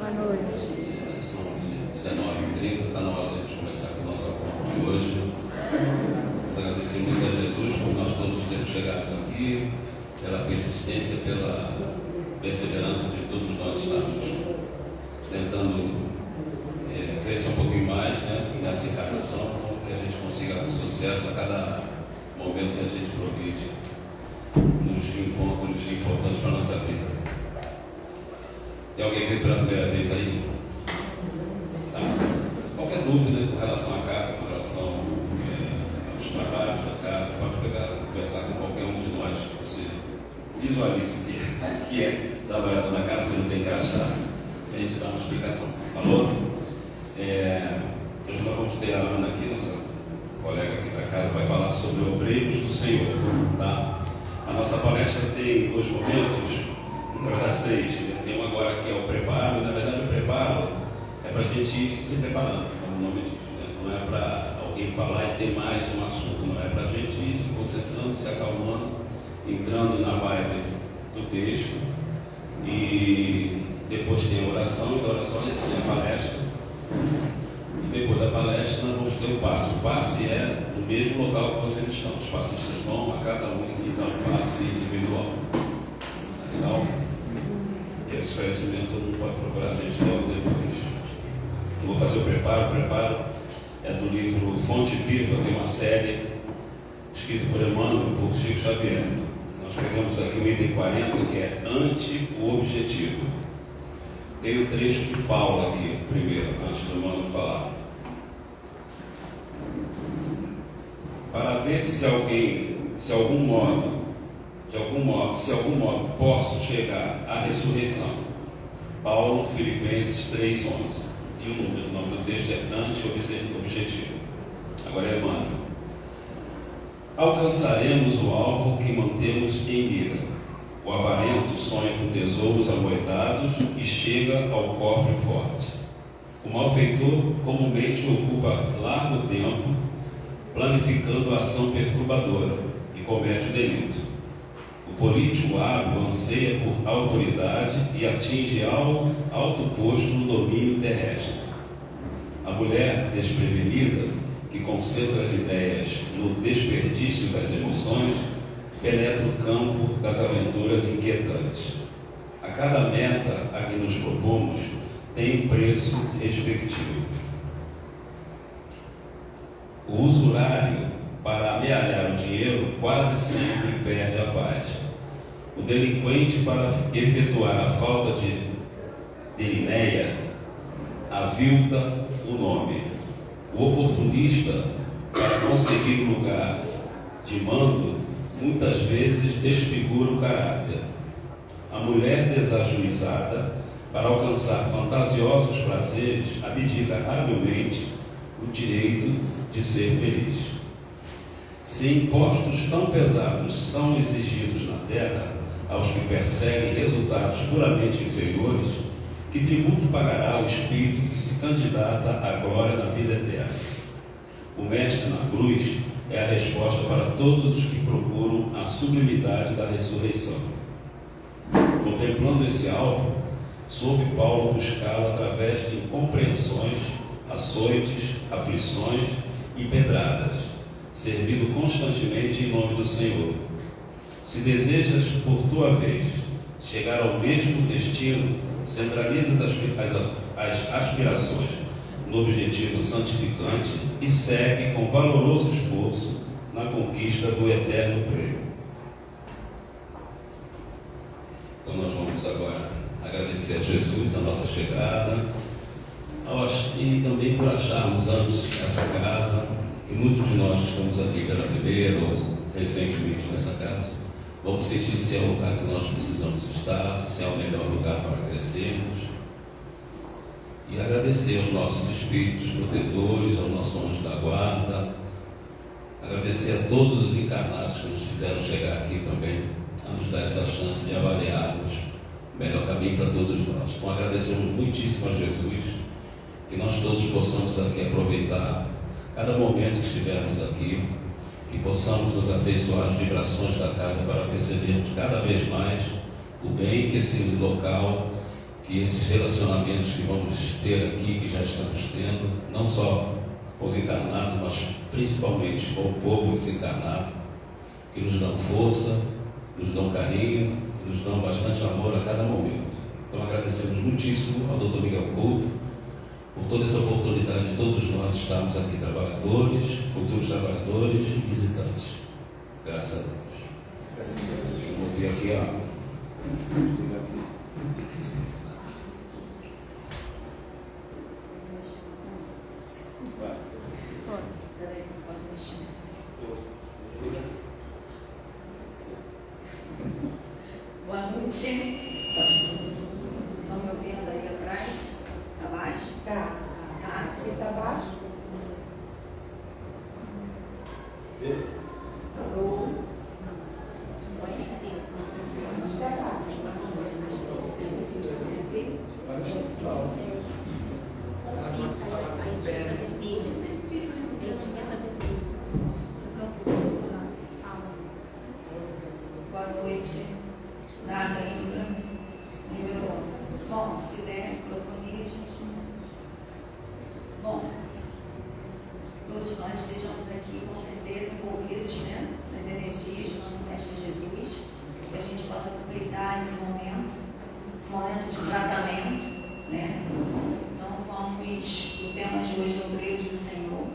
Boa noite. São 19h30, está na hora de a gente começar com o nosso encontro de hoje. Agradecer muito a Jesus por nós todos termos chegado aqui, pela persistência, pela perseverança de todos nós estarmos tentando crescer um pouquinho mais, né, nessa encarnação, que a gente consiga sucesso a cada momento que a gente progride nos encontros importantes para a nossa vida. Tem alguém que veio pela primeira vez aí? Tá? Qualquer dúvida com relação à casa, com relação aos trabalhos da casa, pode conversar com qualquer um de nós que você visualize que é trabalhador na casa, que não tem que achar, a gente dá uma explicação. Falou? Hoje nós vamos ter a Ana aqui, nossa colega aqui da casa, vai falar sobre obreiros do Senhor. Tá? A nossa palestra tem dois momentos, na verdade três. Tem um agora que é o preparo, e na verdade o preparo é para a gente ir se preparando, como o nome diz, né? Não é para alguém falar e ter mais um assunto, não é para a gente ir se concentrando, se acalmando, entrando na vibe do texto. E depois tem a oração, e da oração é assim, a palestra. E depois da palestra nós vamos ter o passe. O passe é no mesmo local que vocês estão. Os passistas vão a cada um e dão um passe individual. Então, esse conhecimento não pode procurar a gente logo depois. Eu vou fazer o preparo. O preparo é do livro Fonte Viva, tem uma série escrita por Emmanuel, por Chico Xavier. Nós pegamos aqui o item 40, que é ante o objetivo. Tem o trecho de Paulo aqui, primeiro, antes do Emmanuel falar. Para ver se de algum modo, posso chegar à ressurreição. Paulo, Filipenses 3:11. E o nome do texto é ante o objetivo. Agora é Emmanuel. Alcançaremos o alvo que mantemos em mira. O avarento sonha com tesouros amoedados e chega ao cofre forte. O malfeitor comumente ocupa largo tempo planificando a ação perturbadora e comete o delito. O político hábil anseia por autoridade e atinge alto posto no domínio terrestre. A mulher desprevenida, que concentra as ideias no desperdício das emoções, penetra o campo das aventuras inquietantes. A cada meta a que nos propomos tem um preço respectivo. O usurário, para amealhar o dinheiro, quase sempre perde a paz. O delinquente, para efetuar a falta de Delinéia, avilta o nome. O oportunista, para conseguir lugar de mando, muitas vezes desfigura o caráter. A mulher desajuizada, para alcançar fantasiosos prazeres, abdica habilmente o direito de ser feliz. Se impostos tão pesados são exigidos na terra aos que perseguem resultados puramente inferiores, que tributo pagará o espírito que se candidata à glória na vida eterna? O Mestre na cruz é a resposta para todos os que procuram a sublimidade da ressurreição. Contemplando esse alvo, soube Paulo buscá-lo através de incompreensões, açoites, aflições e pedradas, servindo constantemente em nome do Senhor. Se desejas, por tua vez, chegar ao mesmo destino, centralizas as aspirações no objetivo santificante e segue com valoroso esforço na conquista do eterno prêmio. Então nós vamos agora agradecer a Jesus a nossa chegada e também por acharmos antes essa casa, e muitos de nós estamos aqui pela primeira ou recentemente nessa casa. Vamos sentir se é o lugar que nós precisamos estar, se é o melhor lugar para crescermos. E agradecer aos nossos espíritos protetores, ao nosso anjo da guarda. Agradecer a todos os encarnados que nos fizeram chegar aqui também, a nos dar essa chance de avaliarmos o melhor caminho para todos nós. Então agradecemos muitíssimo a Jesus, que nós todos possamos aqui aproveitar cada momento que estivermos aqui, e possamos nos afeiçoar às vibrações da casa para percebermos cada vez mais o bem que esse local, que que esses relacionamentos que vamos ter aqui, que já estamos tendo, não só com os encarnados, mas principalmente com o povo desencarnado, que nos dão força, nos dão carinho, nos dão bastante amor a cada momento. Então agradecemos muitíssimo ao Dr. Miguel Couto por toda essa oportunidade de todos nós estarmos aqui, trabalhadores, futuros trabalhadores e visitantes. Graças a Deus. Vou vir aqui, ó. Boa noite. Estão me ouvindo aí atrás? Está baixo? Tá. Aqui está baixo? Alô? Boa noite. Nada ainda. Melhorou. Bom, se der microfonia, gente. Bom, todos nós estejamos aqui com certeza envolvidos, né, nas energias do nosso Mestre Jesus, que a gente possa aproveitar esse momento de tratamento, né? Então o tema de hoje é Obreiros do Senhor.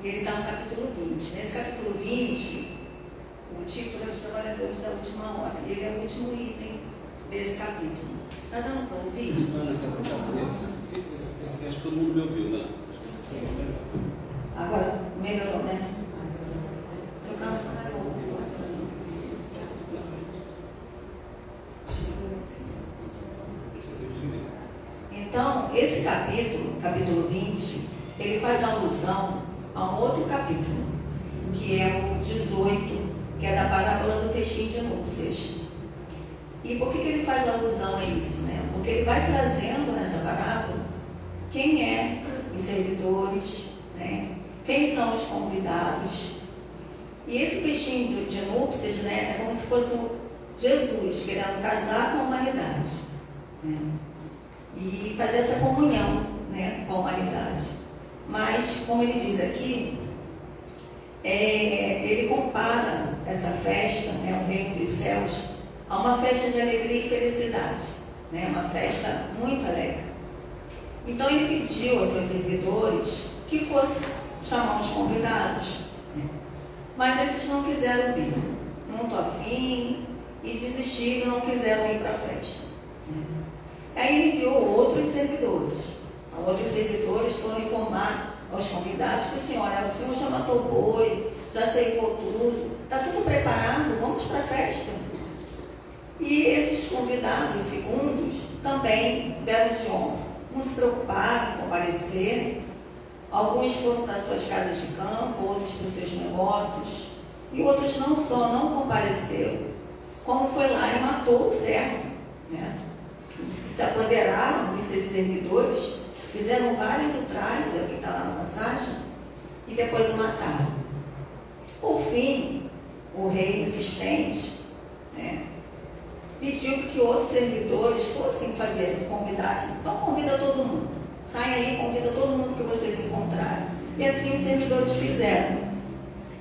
E ele está no capítulo 20. Nesse capítulo 20, o título é Os Trabalhadores da Última Hora. Ele é o último item desse capítulo. Está dando para ouvir? Acho que todo mundo me ouviu, né? Agora melhorou, né? Seu cansado. Então, esse capítulo 20, ele faz alusão a um outro capítulo, que é o 18, que é da parábola do festim de núpcias. E por que ele faz alusão a isso, né? Porque ele vai trazendo nessa parábola quem é os servidores, né? Quem são os convidados. E esse festim de núpcias, né, é como se fosse Jesus querendo casar com a humanidade, né? E fazer essa comunhão, né, com a humanidade. Mas, como ele diz aqui, ele compara essa festa, né, o reino dos céus, a uma festa de alegria e felicidade, né, uma festa muito alegre. Então ele pediu aos seus servidores que fosse chamar os convidados, né, mas esses não quiseram vir, não estou afim, e desistiram, não quiseram ir para a festa. Aí ele enviou outros servidores. Outros servidores foram informar aos convidados que o senhor já matou boi, já ceifou tudo, está tudo preparado, vamos para a festa. E esses convidados segundos também deram de honra. Não se preocuparam em comparecer. Alguns foram para suas casas de campo, outros para os seus negócios. E outros não só não compareceram, como foi lá e matou o servo, né? Diz que se apoderaram desses servidores, fizeram vários ultrajes, é o que está lá na passagem, e depois o mataram. Por fim, o rei insistente, né, pediu que outros servidores fossem convidassem. Então convida todo mundo. Sai aí, convida todo mundo que vocês encontrarem. E assim os servidores fizeram.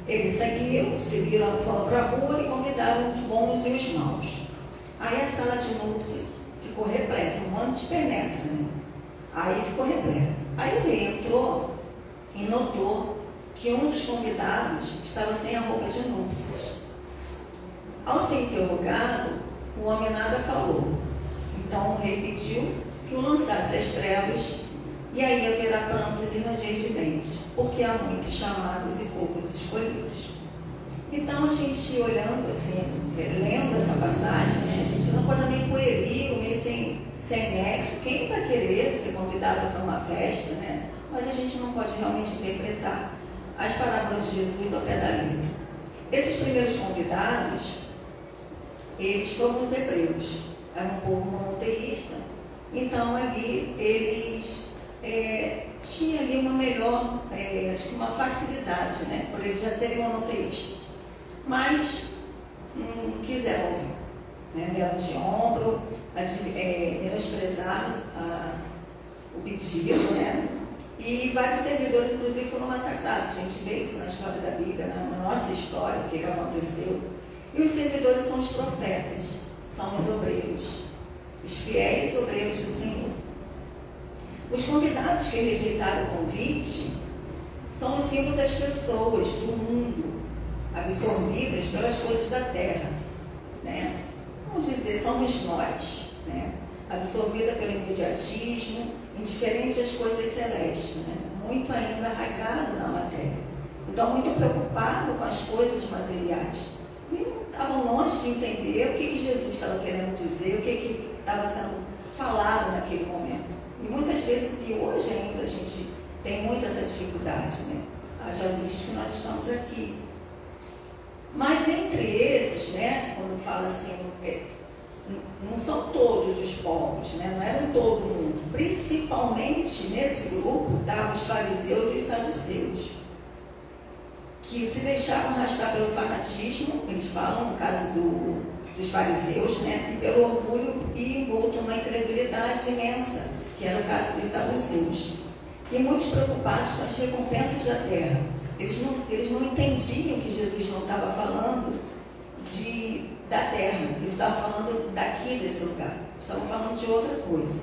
Eles seguiram, foram para a rua e convidaram os bons e os maus. Aí a sala de núpcias ficou repleta, um monte de penetra, né? Aí ficou repleta. Aí o rei entrou e notou que um dos convidados estava sem a roupa de núpcias. Ao ser interrogado, o homem nada falou. Então o rei pediu que o lançasse às trevas, e aí haverá prantos e ranger de dentes, porque há muitos chamados e poucos escolhidos. Então a gente olhando assim, lendo essa passagem, né, a gente vê uma coisa meio pueril, meio sem nexo. Quem vai querer ser convidado para uma festa, né? Mas a gente não pode realmente interpretar as parábolas de Jesus ao pé da letra. Esses primeiros convidados, eles foram os hebreus, era um povo monoteísta. Então ali eles tinham ali uma melhor, acho que uma facilidade, né, por eles já serem monoteístas. Mas não quiseram ouvir. né? Deram de ombro, menosprezaram o pedido, né? E vários servidores, inclusive, foram massacrados. A gente vê isso na história da Bíblia, na nossa história, o que aconteceu. E os servidores são os profetas, são os obreiros, os fiéis obreiros do Senhor. Os convidados que rejeitaram o convite são o símbolo das pessoas, do mundo, absorvidas pelas coisas da terra, né? Vamos dizer, somos nós, né? Absorvida pelo imediatismo, indiferente às coisas celestes, né? Muito ainda arraigado na matéria. Então, muito preocupado com as coisas materiais. E estavam longe de entender o que Jesus estava querendo dizer, o que estava sendo falado naquele momento. E muitas vezes, e hoje ainda, a gente tem muita essa dificuldade, né? Haja visto que nós estamos aqui. Mas entre esses, né, quando fala assim, não são todos os povos, né? Não eram todo mundo. Principalmente nesse grupo estavam os fariseus e os saduceus, que se deixavam arrastar pelo fanatismo, eles falam, no caso dos fariseus, né? E pelo orgulho e envolto numa incredulidade imensa, que era o caso dos saduceus. E muitos preocupados com as recompensas da terra. Eles não entendiam que Jesus não estava falando da terra, eles estavam falando daqui, desse lugar, estavam falando de outra coisa.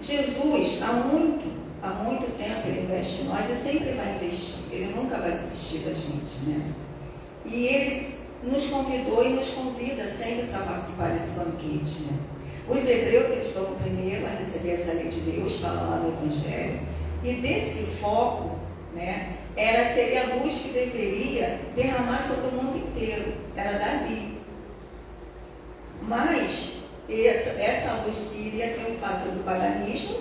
Jesus, há muito tempo, ele investe em nós e sempre vai investir, ele nunca vai desistir da gente, né? E ele nos convidou e nos convida sempre para participar desse banquete, né? Os hebreus, eles foram primeiro a receber essa lei de Deus, fala lá no Evangelho, e desse foco, né, seria a luz que deveria derramar sobre o mundo inteiro, era dali. Mas essa luz iria triunfar sobre o paganismo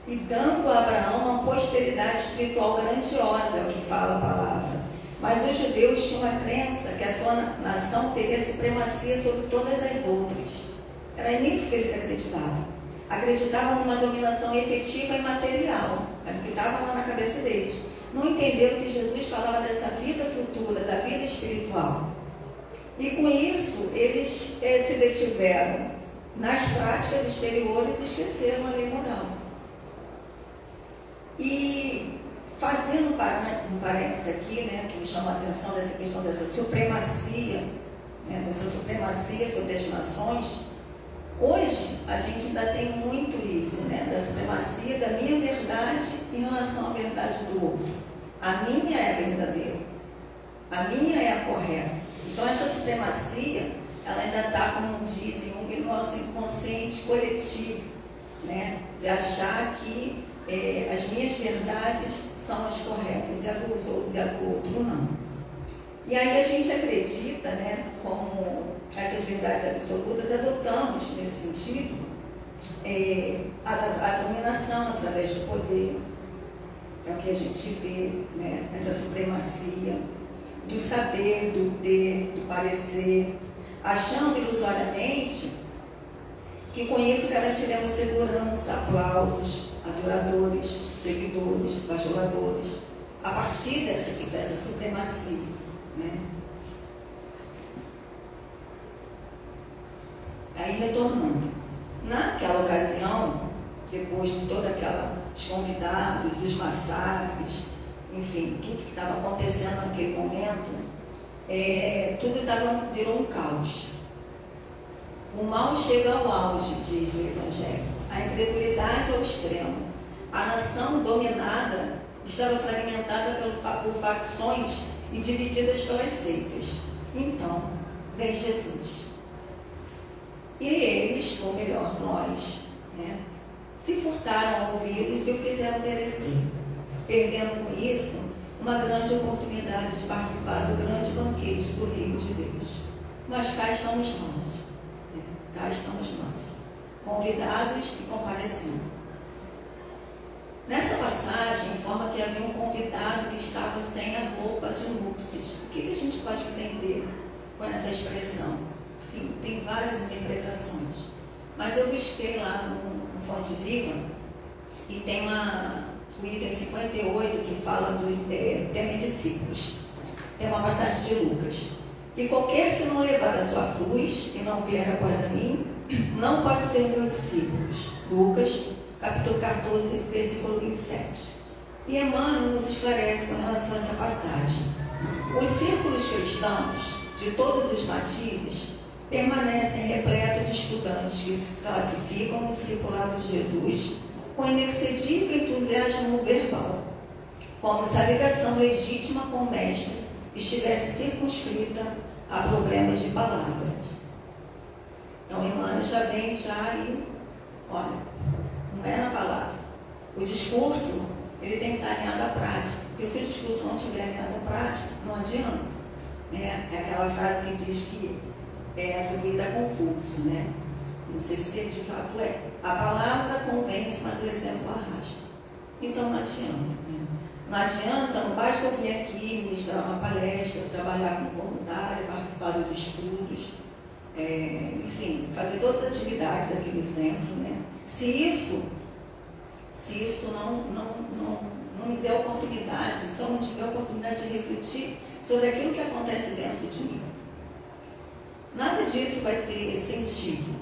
e dando a Abraão uma posteridade espiritual grandiosa, é o que fala a palavra. Mas os judeus tinham a crença que a sua nação teria supremacia sobre todas as outras. Era nisso que eles acreditavam. Acreditavam numa dominação efetiva e material, era o que estava lá na cabeça deles. Não entenderam que Jesus falava dessa vida futura, da vida espiritual. E com isso, eles se detiveram nas práticas exteriores e esqueceram a lei moral. E fazendo um parênteses aqui, né, que me chama a atenção dessa questão dessa supremacia, né, sobre as nações, hoje a gente ainda tem muito isso, né, da supremacia da minha verdade em relação à verdade do outro. A minha é a verdadeira, a minha é a correta. Então essa supremacia, ela ainda está, como diz Jung, no nosso inconsciente coletivo, né, de achar que as minhas verdades são as corretas e a do outro não. E aí a gente acredita, né, como essas verdades absolutas, adotamos nesse sentido a dominação através do poder. É o que a gente vê, né, essa supremacia do saber, do ter, do parecer, achando ilusoriamente que com isso garantiremos segurança, aplausos, adoradores, seguidores, bajuladores, a partir dessa supremacia, né? Aí retornando, naquela ocasião, depois de toda os convidados, os massacres, enfim, tudo que estava acontecendo naquele momento, tudo virou um caos. O mal chega ao auge, diz o Evangelho, a incredulidade ao extremo. A nação dominada estava fragmentada por facções e divididas pelas seitas. Então, vem Jesus. E eles, ou melhor, nós, né, se furtaram a ouvi-los e o fizeram perecer, perdendo com isso uma grande oportunidade de participar do grande banquete do Reino de Deus. Mas cá estamos nós, né? Cá estamos nós, convidados e comparecendo. Nessa passagem, informa que havia um convidado que estava sem a roupa de núpcias. O que a gente pode entender com essa expressão? Enfim, tem várias interpretações. Mas eu busquei lá no Fonte Viva e tem o item 58 que fala do tema discípulos. Tem uma passagem de Lucas. E qualquer que não levar a sua cruz e não vier após a mim, não pode ser meu discípulo. Lucas, capítulo 14, versículo 27. E Emmanuel nos esclarece com relação a essa passagem. Os círculos cristãos, de todos os matizes, permanecem repletos de estudantes que se classificam no discipulado de Jesus com inexcedível entusiasmo verbal, como se a ligação legítima com o Mestre estivesse circunscrita a problemas de palavras. Então, Emmanuel já vem aí, olha, não é na palavra. O discurso, ele tem que estar alinhado à prática, porque se o discurso não estiver alinhado à prática, não adianta. É aquela frase que diz que é atribuída a Confúcio, né? Não sei se de fato é. A palavra convence, mas o exemplo arrasta. Então não adianta. Né? Não adianta, não basta eu vir aqui, ministrar uma palestra, trabalhar como voluntário, participar dos estudos, enfim, fazer todas as atividades aqui do centro, né? Se isso não me der oportunidade, se eu não tiver oportunidade de refletir sobre aquilo que acontece dentro de mim, nada disso vai ter sentido.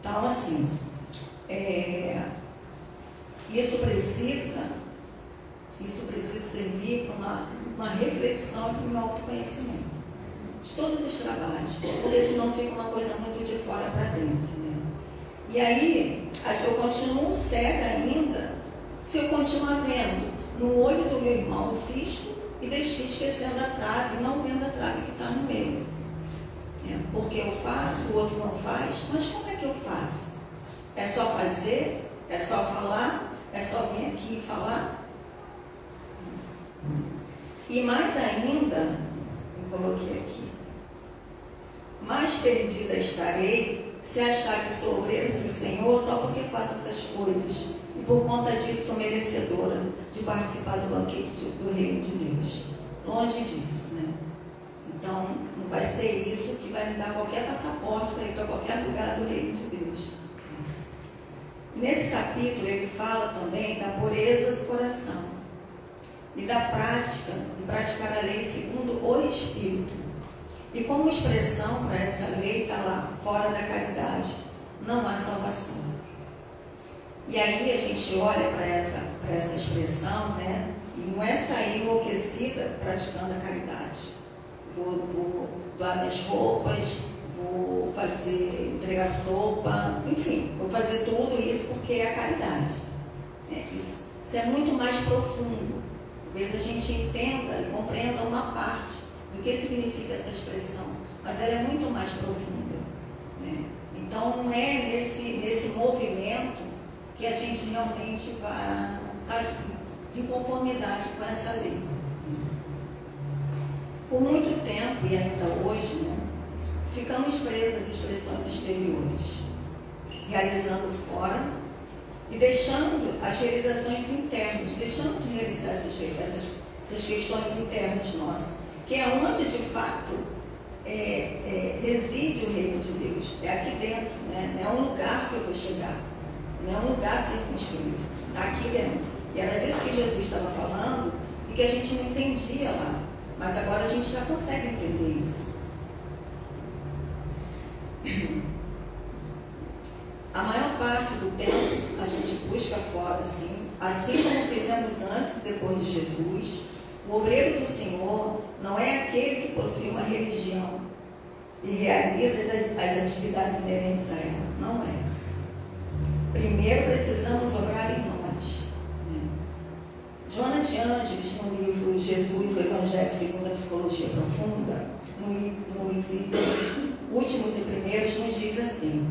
Então, assim, isso precisa servir para uma reflexão e para um autoconhecimento de todos os trabalhos, porque senão fica uma coisa muito de fora para dentro, né? E aí, eu continuo cega ainda se eu continuar vendo no olho do meu irmão o cisco e esquecendo a trave, não vendo a trave que está no meu. Porque eu faço, o outro não faz, mas como é que eu faço? É só fazer? É só falar? É só vir aqui e falar? E mais ainda, eu coloquei aqui, mais perdida estarei se achar que sou obreiro do Senhor só porque faço essas coisas e por conta disso sou merecedora de participar do banquete do Reino de Deus. Longe disso, né? Então, não vai ser isso que vai me dar qualquer passaporte para ir para qualquer lugar do Reino de Deus. Nesse capítulo, ele fala também da pureza do coração e da prática de praticar a lei segundo o Espírito. E como expressão para essa lei está lá, fora da caridade, não há salvação. E aí a gente olha para essa expressão, né? E não é sair enlouquecida praticando a caridade. Vou doar minhas roupas, vou entregar sopa, enfim, vou fazer tudo isso porque é a caridade. Isso é muito mais profundo. Talvez a gente entenda e compreenda uma parte do que significa essa expressão, mas ela é muito mais profunda, né? Então não é nesse movimento que a gente realmente vai estar de conformidade com essa lei. Por muito tempo, e ainda hoje, né, ficamos presos às expressões exteriores, realizando fora e deixando as realizações internas, deixando de realizar essas questões internas nossas, que é onde, de fato, reside o reino de Deus. É aqui dentro, né? Não é um lugar que eu vou chegar, não é um lugar circunscrito, está aqui dentro. E era disso que Jesus estava falando e que a gente não entendia lá. Mas agora a gente já consegue entender isso. A maior parte do tempo a gente busca fora, sim, assim como fizemos antes e depois de Jesus. O obreiro do Senhor não é aquele que possui uma religião e realiza as atividades inerentes a ela. Não é. Primeiro precisamos obrar em nós. Joana de Ângeles, no livro Jesus, o Evangelho segundo a Psicologia Profunda, nos itens últimos e primeiros, nos diz assim: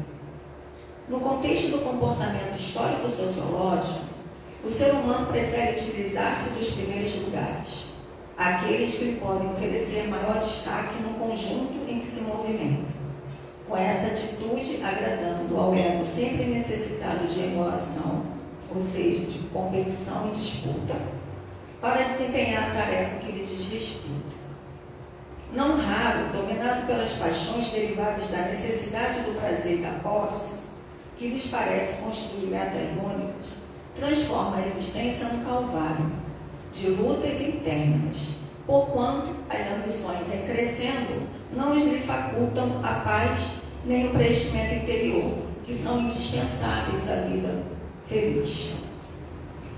no contexto do comportamento histórico-sociológico, o ser humano prefere utilizar-se dos primeiros lugares, aqueles que lhe podem oferecer maior destaque no conjunto em que se movimenta, com essa atitude agradando ao ego sempre necessitado de emulação, ou seja, de competição e disputa, para desempenhar a tarefa que lhe diz respeito. Não raro, dominado pelas paixões derivadas da necessidade do prazer e da posse, que lhes parece construir metas únicas, transforma a existência num calvário de lutas internas, porquanto as ambições, em crescendo, não lhe facultam a paz nem o preenchimento interior, que são indispensáveis à vida feliz.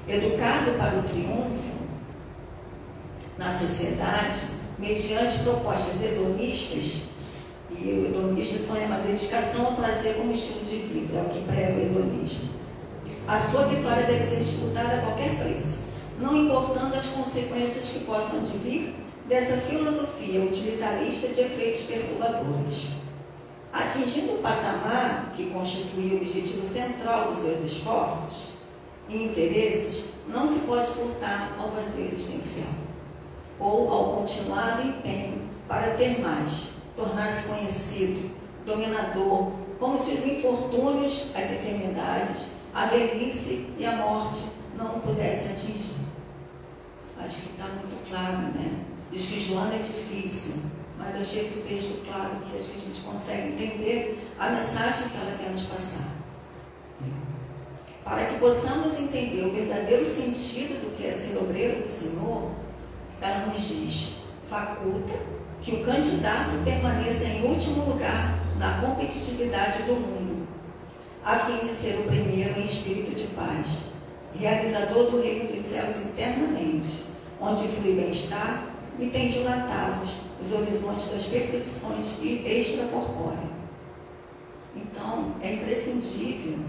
Educado para o triunfo na sociedade, mediante propostas hedonistas, e o hedonista só é uma dedicação ao prazer como estilo de vida, é o que prega o hedonismo. A sua vitória deve ser disputada a qualquer preço, não importando as consequências que possam advir dessa filosofia utilitarista de efeitos perturbadores. Atingindo o patamar que constitui o objetivo central dos seus esforços e interesses, não se pode furtar ao vazio existencial, ou ao continuado empenho para ter mais, tornar-se conhecido, dominador, como se os infortúnios, as enfermidades, a velhice e a morte não o pudessem atingir. Acho que está muito claro, né? Diz que Joana é difícil, mas achei esse texto claro, que acho que a gente consegue entender a mensagem que ela quer nos passar. Para que possamos entender o verdadeiro sentido do que é ser obreiro do Senhor, ela nos diz: faculta que o candidato permaneça em último lugar na competitividade do mundo, a fim de ser o primeiro em espírito de paz, realizador do reino dos céus internamente, onde flui bem-estar e tem dilatados os horizontes das percepções extracorpóreas. Então, é imprescindível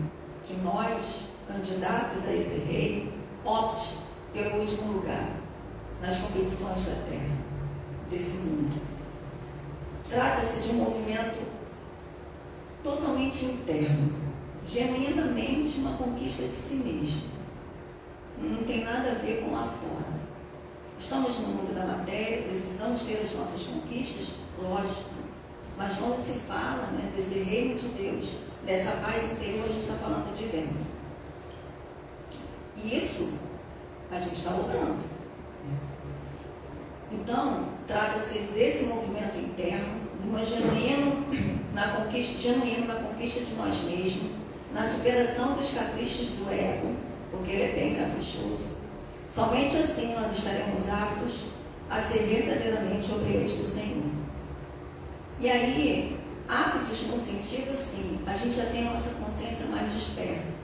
que nós, candidatos a esse reino, opte pelo último lugar nas competições da terra, desse mundo. Trata-se de um movimento totalmente interno, genuinamente uma conquista de si mesmo. Não tem nada a ver com lá fora. Estamos no mundo da matéria, precisamos ter as nossas conquistas, lógico, mas quando se fala, né, desse reino de Deus, dessa paz interior, a gente está falando de dentro. E isso a gente está logrando. Então, trata-se desse movimento interno, genuíno na conquista de nós mesmos, na superação dos caprichos do ego, porque ele é bem caprichoso. Somente assim nós estaremos aptos a ser verdadeiramente obreiros do Senhor. E aí, aptos no sentido assim, a gente já tem a nossa consciência mais desperta.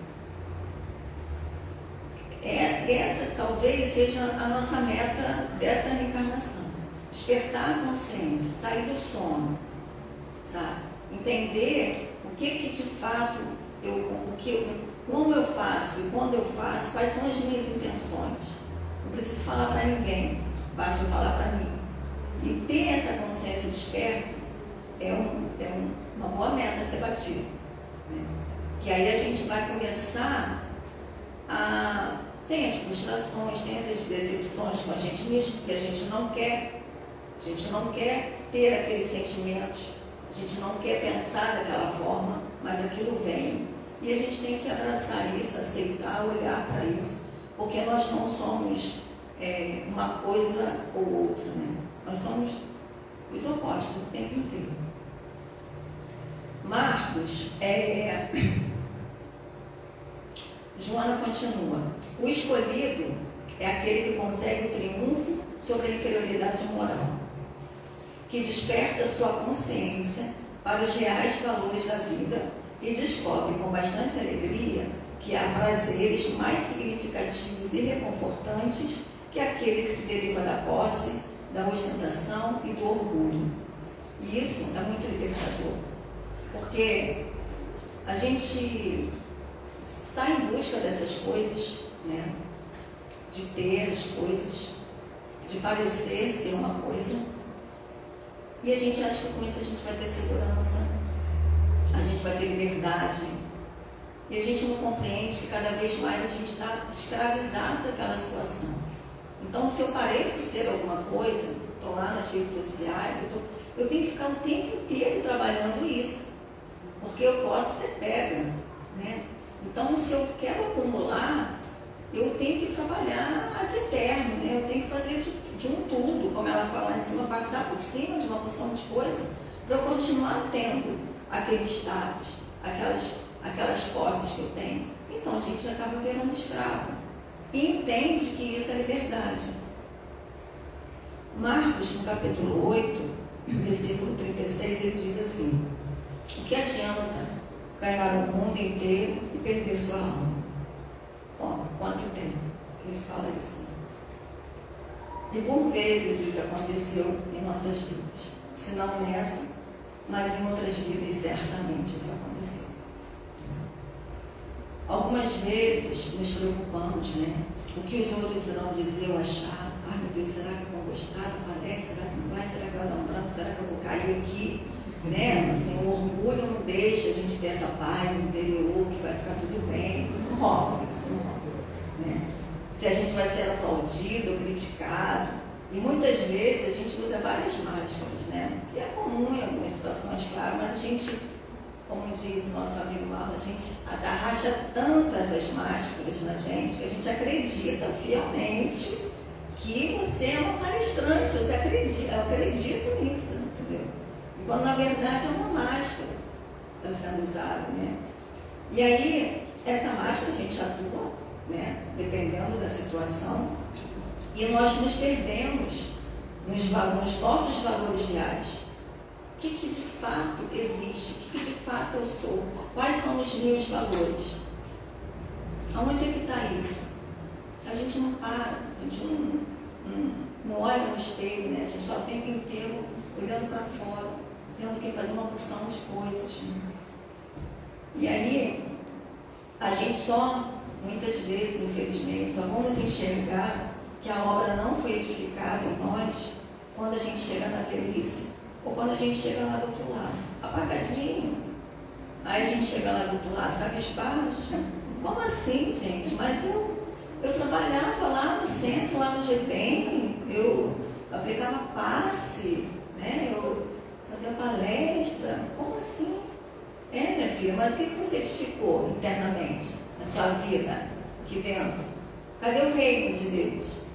Essa talvez seja a nossa meta dessa reencarnação. Despertar a consciência, sair do sono, sabe? Entender o que de fato, como eu faço e quando eu faço, quais são as minhas intenções. Não preciso falar para ninguém, basta eu falar para mim. E ter essa consciência desperta é uma boa meta a ser batida. Né? Que aí a gente vai começar a... Tem as frustrações, tem as decepções com a gente mesmo, que a gente não quer. A gente não quer ter aqueles sentimentos, a gente não quer pensar daquela forma, mas aquilo vem. E a gente tem que abraçar isso, aceitar, olhar para isso, porque nós não somos uma coisa ou outra, né? Nós somos os opostos o tempo inteiro. Marcos, Joana continua: o escolhido é aquele que consegue o triunfo sobre a inferioridade moral, que desperta sua consciência para os reais valores da vida e descobre com bastante alegria que há prazeres mais significativos e reconfortantes que aquele que se deriva da posse, da ostentação e do orgulho. E isso é muito libertador, porque a gente sai em busca dessas coisas, né? De ter as coisas, de parecer ser uma coisa, e a gente acha que com isso a gente vai ter segurança, a gente vai ter liberdade, e a gente não compreende que cada vez mais a gente está escravizado daquela situação. Então, se eu pareço ser alguma coisa, estou lá nas redes sociais, eu tenho que ficar o tempo inteiro trabalhando isso, porque eu posso ser pega, né? Então, se eu quero acumular, eu tenho que trabalhar ad eterno, né? Eu tenho que fazer de um tudo, como ela fala lá em cima, passar por cima de uma porção de coisa, para eu continuar tendo aquele status, aquelas posses que eu tenho. Então, a gente acaba virando escravo. E entende que isso é liberdade. Marcos, no capítulo 8, versículo 36, ele diz assim: o que adianta ganhar o mundo inteiro e perder sua alma? Ó, quanto tempo ele fala isso? E por vezes isso aconteceu em nossas vidas. Se não nessa, mas em outras vidas certamente isso aconteceu. Algumas vezes nos preocupamos, né? O que os outros irão dizer ou achar. Ai meu Deus, será que vão gostar da palestra? Será que não vai? Será que vai dar um branco? Será que eu vou cair aqui? Né? Assim, o orgulho não deixa a gente ter essa paz interior, que vai ficar tudo bem. Não rola isso, não rola. Né? Se a gente vai ser aplaudido ou criticado. E muitas vezes a gente usa várias máscaras, né? Que é comum em algumas situações, claro, mas a gente, como diz nosso amigo Marlon, a gente arracha tanto essas máscaras na gente que a gente acredita fielmente que você é uma palestrante, você acredita, eu acredito nisso, entendeu? E quando na verdade é uma máscara que está sendo usada, né? E aí, essa máscara a gente atua, né? Dependendo da situação, e nós nos perdemos nos nossos valores reais. O que de fato existe? O que de fato eu sou? Quais são os meus valores? Aonde é que está isso? A gente não para, a gente não olha no espelho, né? A gente só o tempo inteiro olhando para fora, tendo que fazer uma porção de coisas. Né? E aí, a gente só, muitas vezes, infelizmente, só vamos enxergar que a obra não foi edificada em nós quando a gente chega na velhice ou quando a gente chega lá do outro lado, apagadinho. Aí a gente chega lá do outro lado, cabisbaixo. Como assim, gente? Mas eu trabalhava lá no centro, lá no GBEM, eu aplicava passe, né? Eu fazia palestra. Como assim? Minha filha, mas o que você edificou internamente na sua vida aqui dentro? Cadê o reino de Deus?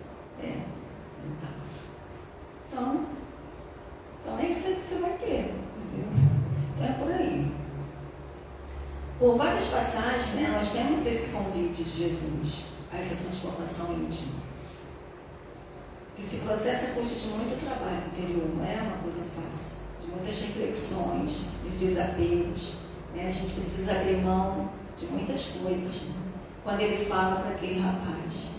Então é isso que você vai ter, entendeu? Então é por aí. Por várias passagens, né, nós temos esse convite de Jesus a essa transformação íntima. Esse processo custa de muito trabalho interior, não é uma coisa fácil. De muitas reflexões, de desapelos. Né? A gente precisa abrir mão de muitas coisas. Né? Quando ele fala para aquele rapaz,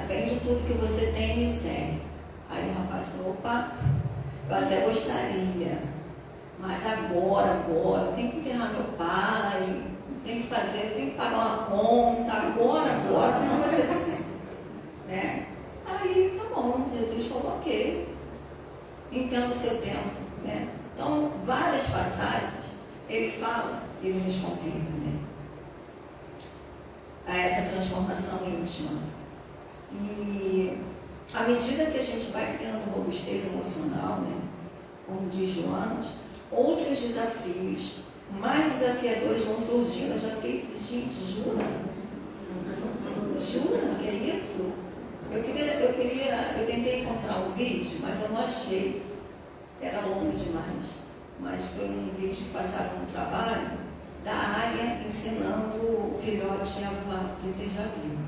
vende tudo que você tem e me segue. Aí o rapaz falou, opa, eu até gostaria, mas agora, tem que enterrar meu pai, tem que fazer, tem que pagar uma conta, agora, não vai ser assim. Né? Aí, tá bom, Jesus falou, ok, entenda o seu tempo. Né? Então, várias passagens, ele fala, ele nos convida, né? A essa transformação íntima. E à medida que a gente vai criando robustez emocional, né, como diz Joanas, outros desafios mais desafiadores vão surgindo. Eu já fiquei, gente, jura? Jura? Que é isso? Eu tentei encontrar um vídeo, mas eu não achei. Era longo demais. Mas foi um vídeo que passaram no trabalho da águia ensinando o filhote a voar. Não sei se vocês já viram.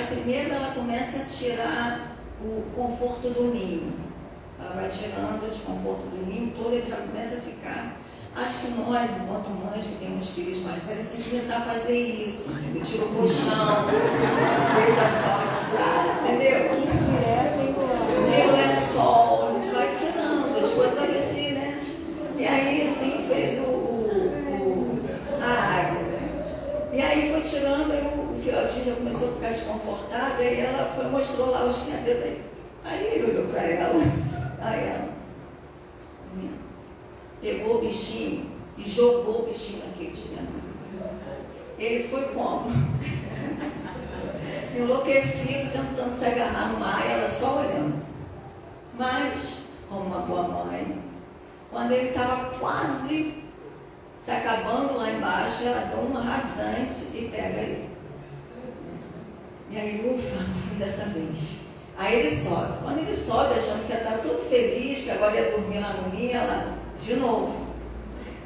Primeiro ela começa a tirar o conforto do ninho. Ela vai tirando o desconforto do ninho todo, ele já começa a ficar. Acho que nós, enquanto mães que temos filhos mais velhos, temos que começar a fazer isso. Eu tiro o colchão, deixa só estirar, entendeu? Tira o lençol, a gente vai tirando as coisas para ver se, né? E aí, assim, fez a águia, né? E aí foi tirando, o filhotinho já começou a ficar desconfortável, e aí ela mostrou lá os pinhadeiros. Aí ele olhou para ela, aí ela pegou o bichinho e jogou o bichinho naquele pinhador. Ele foi como? Enlouquecido, tentando se agarrar no mar, e ela só olhando. Mas, como uma boa mãe, quando ele estava quase se acabando lá embaixo, ela dá uma rasante e pega ele. E aí, ufa, não fui dessa vez. Aí ele sobe. Quando ele sobe, achando que ia estar todo feliz, que agora ia dormir lá no ninho, ela, de novo.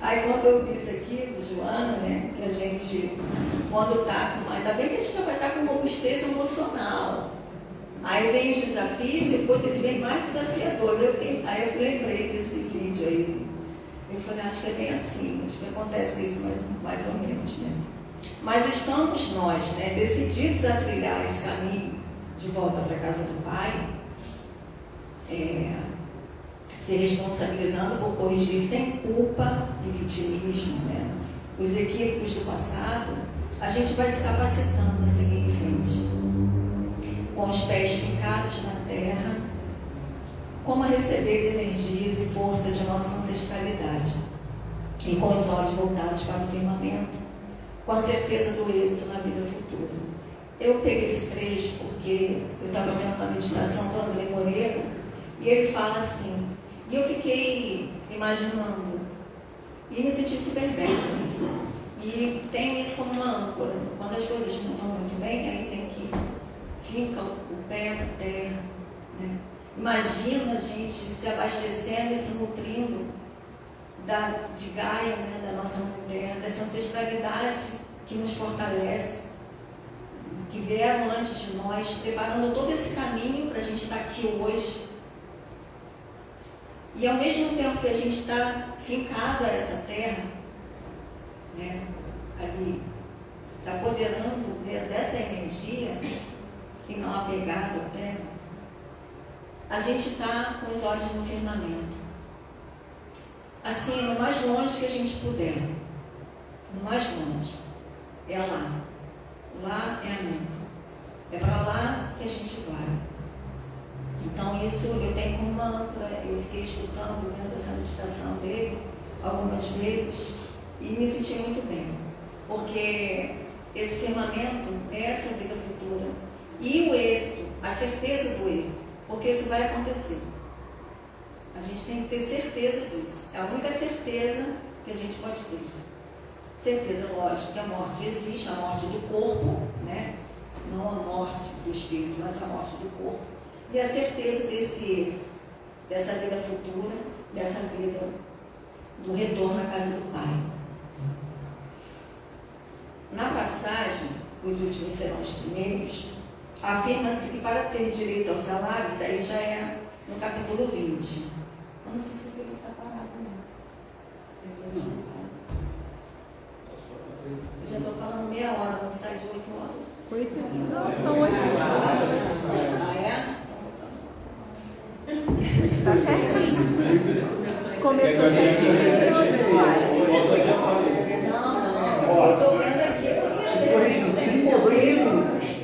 Aí quando eu vi isso aqui do Joana, né, que a gente, quando está com, ainda bem que a gente já vai estar com robustez emocional. Aí vem os desafios, depois eles vêm mais desafiadores. Aí eu lembrei desse vídeo aí. Eu falei, acho que é bem assim, acho que acontece isso mais ou menos, né? Mas estamos nós, né, decididos a trilhar esse caminho de volta para a casa do Pai, se responsabilizando por corrigir sem culpa e vitimismo, né, os equívocos do passado, a gente vai se capacitando a seguir em frente, com os pés fincados na terra, como a receber as energias e força de nossa ancestralidade, e com os olhos voltados para o firmamento, com a certeza do êxito na vida futura. Eu peguei esse trecho porque eu estava vendo uma meditação do André Moreira, e ele fala assim, e eu fiquei imaginando, e me senti super bem com isso. E tem isso como uma âncora. Quando as coisas não estão muito bem, aí tem que ficar o pé na terra, né? Imagina a gente se abastecendo e se nutrindo de Gaia, né, da nossa mulher, dessa ancestralidade que nos fortalece, que vieram antes de nós, preparando todo esse caminho para a gente estar aqui hoje. E ao mesmo tempo que a gente está fincado a essa terra, né, ali, se apoderando dessa energia e não apegado à terra, a gente está com os olhos no firmamento. Assim, no mais longe que a gente puder. No mais longe. É lá. Lá é a meta. É para lá que a gente vai. Então isso eu tenho como mantra. Eu fiquei escutando, vendo essa meditação dele algumas vezes e me senti muito bem. Porque esse firmamento é essa vida futura. E o êxito, a certeza do êxito. Porque isso vai acontecer. A gente tem que ter certeza disso. É a única certeza que a gente pode ter. Certeza, lógico, que a morte existe, a morte do corpo, né? Não a morte do espírito, mas a morte do corpo. E a certeza desse êxito, dessa vida futura, dessa vida do retorno à casa do Pai. Na passagem, os últimos serão os primeiros, afirma-se que para ter direito ao salário, isso aí já é no capítulo 20. Eu não sei se ele está parado, não. Eu já estou falando meia hora, não sai de 8 horas. 8? Não, são 8 horas. Ah, é? Tá certinho. Começou certinho, Não, eu estou vendo aqui porque de repente tem que correr.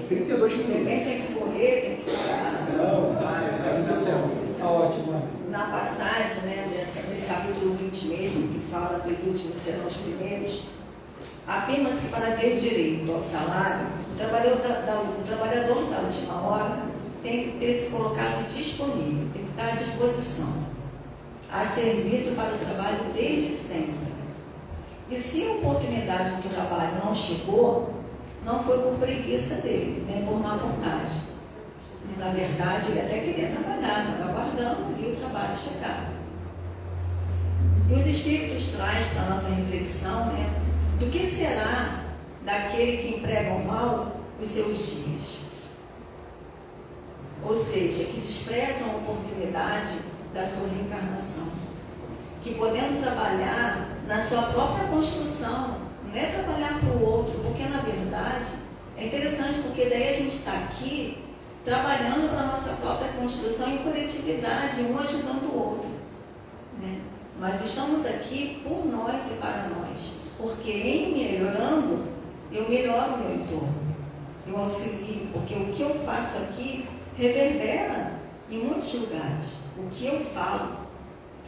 32 minutos. De repente tem que correr, tem que parar. Não, esse é o tempo. Está ótimo. Na passagem, né, desse capítulo 20 mesmo, que fala que os últimos serão os primeiros, afirma-se que para ter direito ao salário, o trabalhador da última hora tem que ter se colocado disponível, tem que estar à disposição, a serviço para o trabalho desde sempre. E se a oportunidade do trabalho não chegou, não foi por preguiça dele, nem por má vontade. Na verdade, ele até queria trabalhar, estava aguardando ali o trabalho chegar. E os Espíritos trazem para a nossa reflexão, né, do que será daquele que emprega o mal os seus dias. Ou seja, que desprezam a oportunidade da sua reencarnação. Que podendo trabalhar na sua própria construção, não é trabalhar para o outro, porque na verdade é interessante, porque daí a gente está aqui trabalhando para a nossa própria construção em coletividade, um ajudando o outro, né? Mas estamos aqui por nós e para nós, porque em melhorando, eu melhoro o meu entorno, eu auxilio, porque o que eu faço aqui reverbera em muitos lugares. O que eu falo,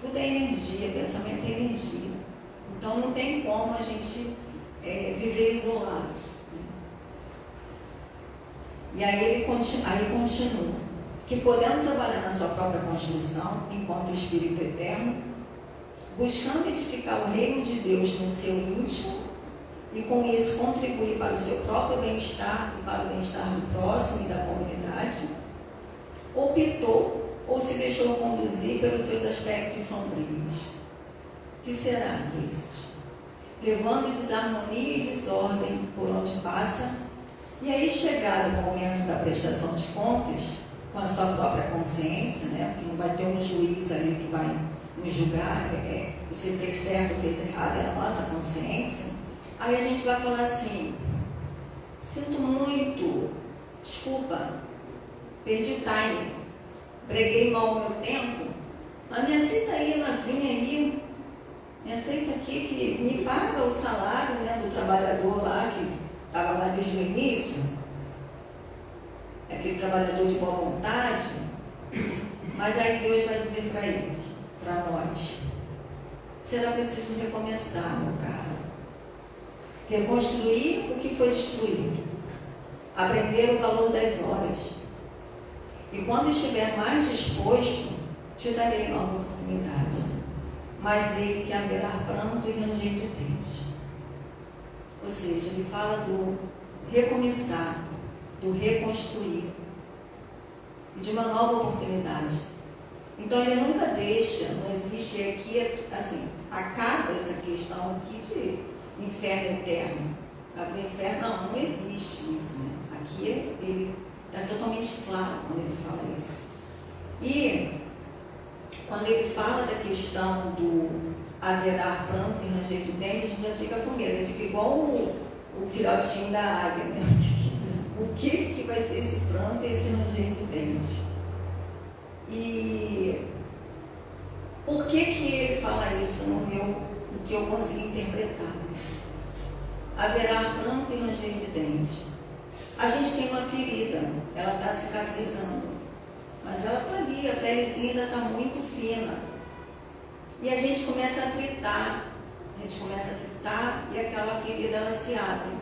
tudo é energia, pensamento é energia. Então não tem como a gente viver isolado. E aí ele continua, que podendo trabalhar na sua própria construção, enquanto Espírito Eterno, buscando edificar o reino de Deus no seu íntimo, e com isso contribuir para o seu próprio bem-estar e para o bem-estar do próximo e da comunidade, optou ou se deixou conduzir pelos seus aspectos sombrios, que será este? Levando desarmonia e desordem por onde passa, e aí chegar o momento da prestação de contas, com a sua própria consciência, né? Porque não vai ter um juiz ali que vai nos julgar, você fez certo, fez errado, é a nossa consciência. Aí a gente vai falar assim: sinto muito, desculpa, perdi o time, preguei mal o meu tempo, mas me aceita aí na vinha aí, me aceita aqui, que me paga o salário, né, do trabalhador lá que estava lá desde o início, aquele trabalhador de boa vontade. Mas aí Deus vai dizer para eles, para nós: será preciso recomeçar, meu caro. Reconstruir o que foi destruído. Aprender o valor das horas. E quando estiver mais disposto, te darei nova oportunidade. Mas ele que haverá pranto e ranger de dentes. Ou seja, ele fala do recomeçar, do reconstruir e de uma nova oportunidade. Então ele nunca deixa, não existe aqui, assim, acaba essa questão aqui de inferno eterno. O inferno não existe isso, né? Aqui ele está totalmente claro quando ele fala isso. E quando ele fala da questão do haverá pranto e ranger de dentes, a gente já fica com medo, ele fica igual o filhotinho da águia, né? O que vai ser esse pranto e esse ranger de dentes? E por que ele fala isso no que eu consegui interpretar? Haverá pranto e ranger de dentes. A gente tem uma ferida, ela está cicatrizando, mas ela está ali, a pelezinha ainda está muito fina. E a gente começa a tritar, e aquela ferida ela se abre.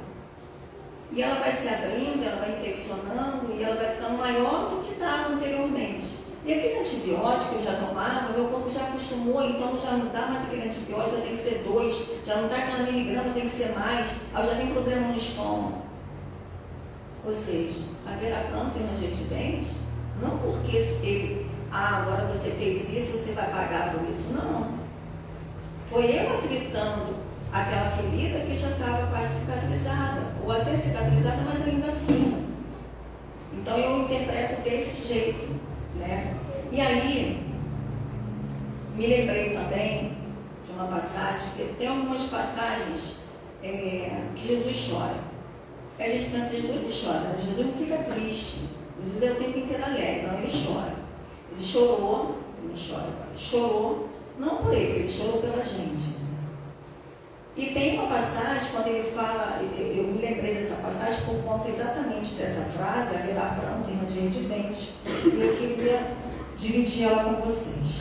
E ela vai se abrindo, ela vai infeccionando e ela vai ficando maior do que estava anteriormente. E aquele antibiótico que eu já tomava, meu corpo já acostumou, então já não dá mais aquele antibiótico, tem que ser 2, já não dá aquela miligrama, tem que ser mais, aí eu já tenho problema no estômago. Ou seja, haverá pranto e ranger de dentes, não porque ele, agora você fez isso, você vai pagar por isso, não. Foi eu atritando aquela ferida que já estava quase cicatrizada, ou até cicatrizada, mas ainda fina. Então eu interpreto desse jeito, né? E aí, me lembrei também de uma passagem, que tem algumas passagens que Jesus chora. Aí a gente pensa, Jesus não chora, Jesus não fica triste, Jesus é o tempo inteiro alegre, não, ele chora. Ele chorou, ele não chora, ele chorou, não por ele chorou pela gente. E tem uma passagem, quando ele fala, eu me lembrei dessa passagem por conta exatamente dessa frase, haverá pranto e ranger de dentes, e eu queria dividir ela com vocês.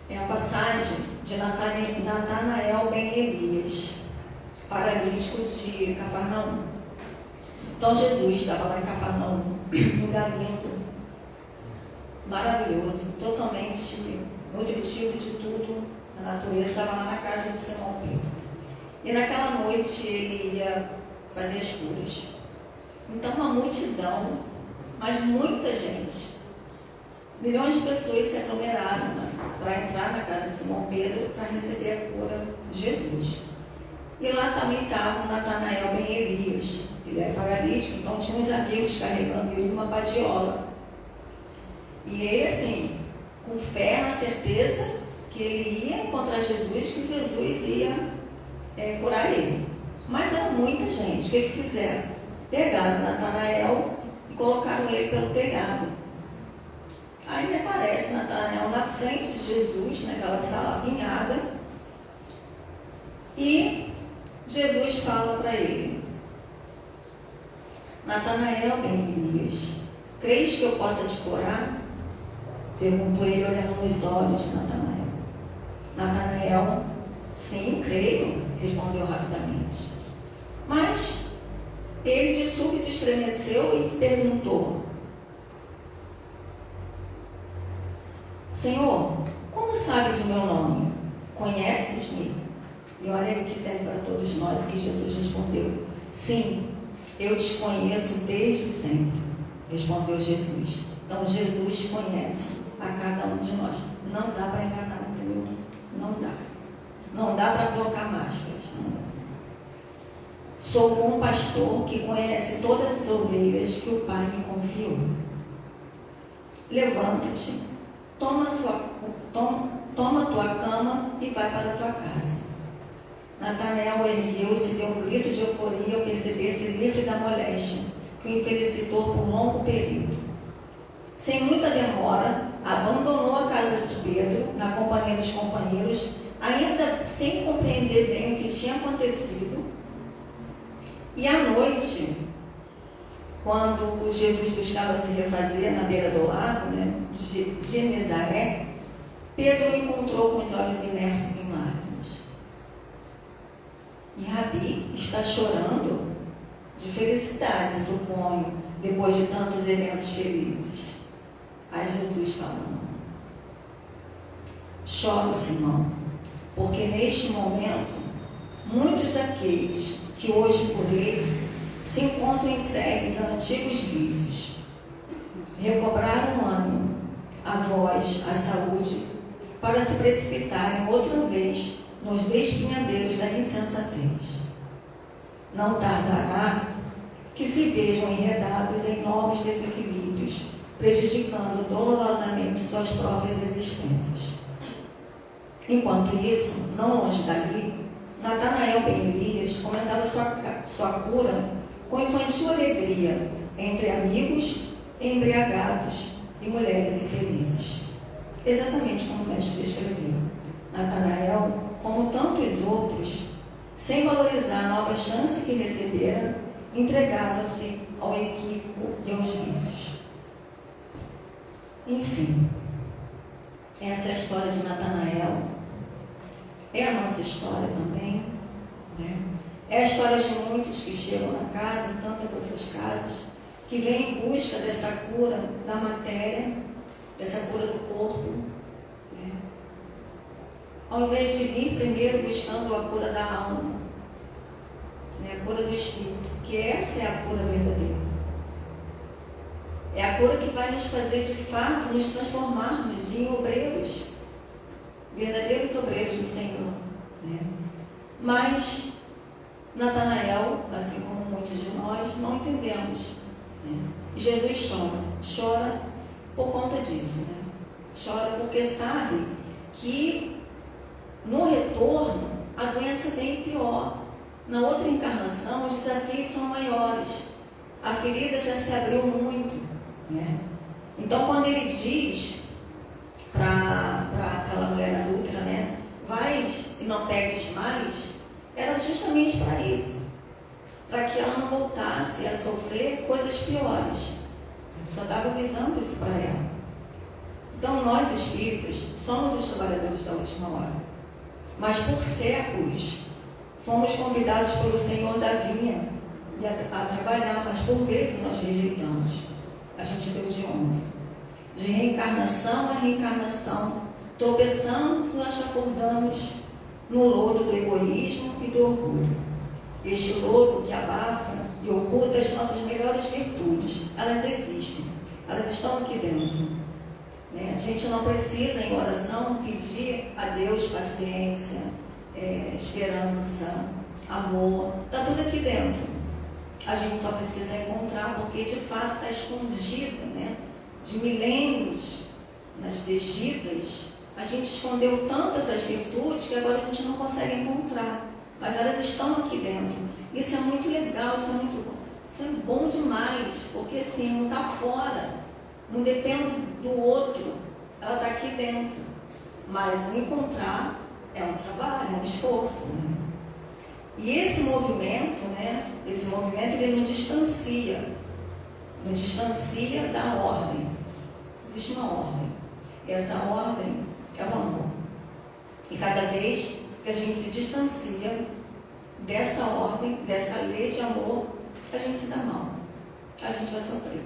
É a passagem de Natanael ben Elias, paralítico de Cafarnaum. Então Jesus estava lá em Cafarnaum, um lugar lindo, maravilhoso, totalmente nutritivo de tudo, a natureza. Estava lá na casa de Simão Pedro. E naquela noite ele ia fazer as curas. Então uma multidão, mas muita gente, milhões de pessoas se aglomeraram para entrar na casa de Simão Pedro para receber a cura de Jesus. E lá também estava o Natanael ben Elias. Ele era paralítico, então tinha uns amigos carregando ele numa badiola. E ele, assim, com fé, na certeza que ele ia encontrar Jesus, que Jesus ia curar ele. Mas era muita gente. O que fizeram? Pegaram Natanael e colocaram ele pelo telhado. Aí me aparece Natanael na frente de Jesus, naquela sala apinhada, e Jesus fala para ele: Natanael ben Elias, crês que eu possa te curar? Perguntou ele, olhando nos olhos de Natanael. Natanael, sim, creio, respondeu rapidamente. Mas ele de súbito estremeceu e perguntou: Senhor, como sabes o meu nome? Conheces-me? todos nós, que Jesus respondeu: sim, eu te conheço desde sempre, respondeu Jesus. Então Jesus conhece a cada um de nós. Não dá para enganar, entendeu? Não dá. Não dá para colocar máscaras. Não dá. Sou como um pastor que conhece todas as ovelhas que o Pai me confiou. Levanta-te, toma tua cama e vai para a tua casa. Natanael ergueu-se e deu um grito de euforia ao perceber-se livre da moléstia que o infelicitou por um longo período. Sem muita demora, abandonou a casa de Pedro, na companhia dos companheiros, ainda sem compreender bem o que tinha acontecido. E à noite, quando Jesus buscava se refazer na beira do lago, de Genezaré, Pedro o encontrou com os olhos imersos em lágrimas. E Rabi está chorando de felicidade, suponho, depois de tantos eventos felizes. Aí Jesus fala: não. Choro, Simão, porque neste momento, muitos daqueles que hoje por ele se encontram entregues a antigos vícios, recobraram o ânimo, a voz, a saúde, para se precipitarem outra vez nos despenhadeiros da insensatez. Não tardará que se vejam enredados em novos desequilíbrios, prejudicando dolorosamente suas próprias existências. Enquanto isso, não longe dali, Natanael ben Elias comentava sua cura com infantil alegria entre amigos embriagados e mulheres infelizes. Exatamente como o mestre descreveu. Natanael, como tantos outros, sem valorizar a nova chance que recebera, entregava-se ao equívoco e aos vícios. Enfim, essa é a história de Natanael. É a nossa história também, né? É a história de muitos que chegam na casa, em tantas outras casas, que vêm em busca dessa cura da matéria, dessa cura do corpo, né? Ao invés de vir primeiro buscando a cura da alma, né? A cura do espírito, que essa é a cura verdadeira. É a cura que vai nos fazer, de fato, nos transformarmos em obreiros, verdadeiros obreiros do Senhor, né? Mas Natanael, assim como muitos de nós, não entendemos, né? Jesus chora por conta disso, né? Chora porque sabe que no retorno a doença vem pior. Na outra encarnação os desafios são maiores, a ferida já se abriu muito, né? Então quando ele diz para aquela mulher adúltera, né, vais e não pegues mais, era justamente para isso, para que ela não voltasse a sofrer coisas piores. Só estava avisando isso para ela. Então nós espíritas somos os trabalhadores da última hora, mas por séculos fomos convidados pelo Senhor da vinha a trabalhar, mas por vezes nós rejeitamos. A gente deu de ombro. De reencarnação a reencarnação, tropeçamos e nós acordamos no lodo do egoísmo e do orgulho. Este lodo que abafa e oculta as nossas melhores virtudes, elas existem, elas estão aqui dentro, né? A gente não precisa, em oração, pedir a Deus paciência, esperança, amor, está tudo aqui dentro. A gente só precisa encontrar, porque de fato está escondida, né? De milênios nas desditas, a gente escondeu tantas as virtudes que agora a gente não consegue encontrar, mas elas estão aqui dentro. Isso é muito legal, isso é bom demais, porque assim, não está fora, não depende do outro, ela está aqui dentro. Mas encontrar é um trabalho, é um esforço, né? E esse movimento, né? Esse movimento ele nos distancia da ordem. Existe uma ordem. E essa ordem é o amor. E cada vez que a gente se distancia dessa ordem, dessa lei de amor, a gente se dá mal. A gente vai sofrer.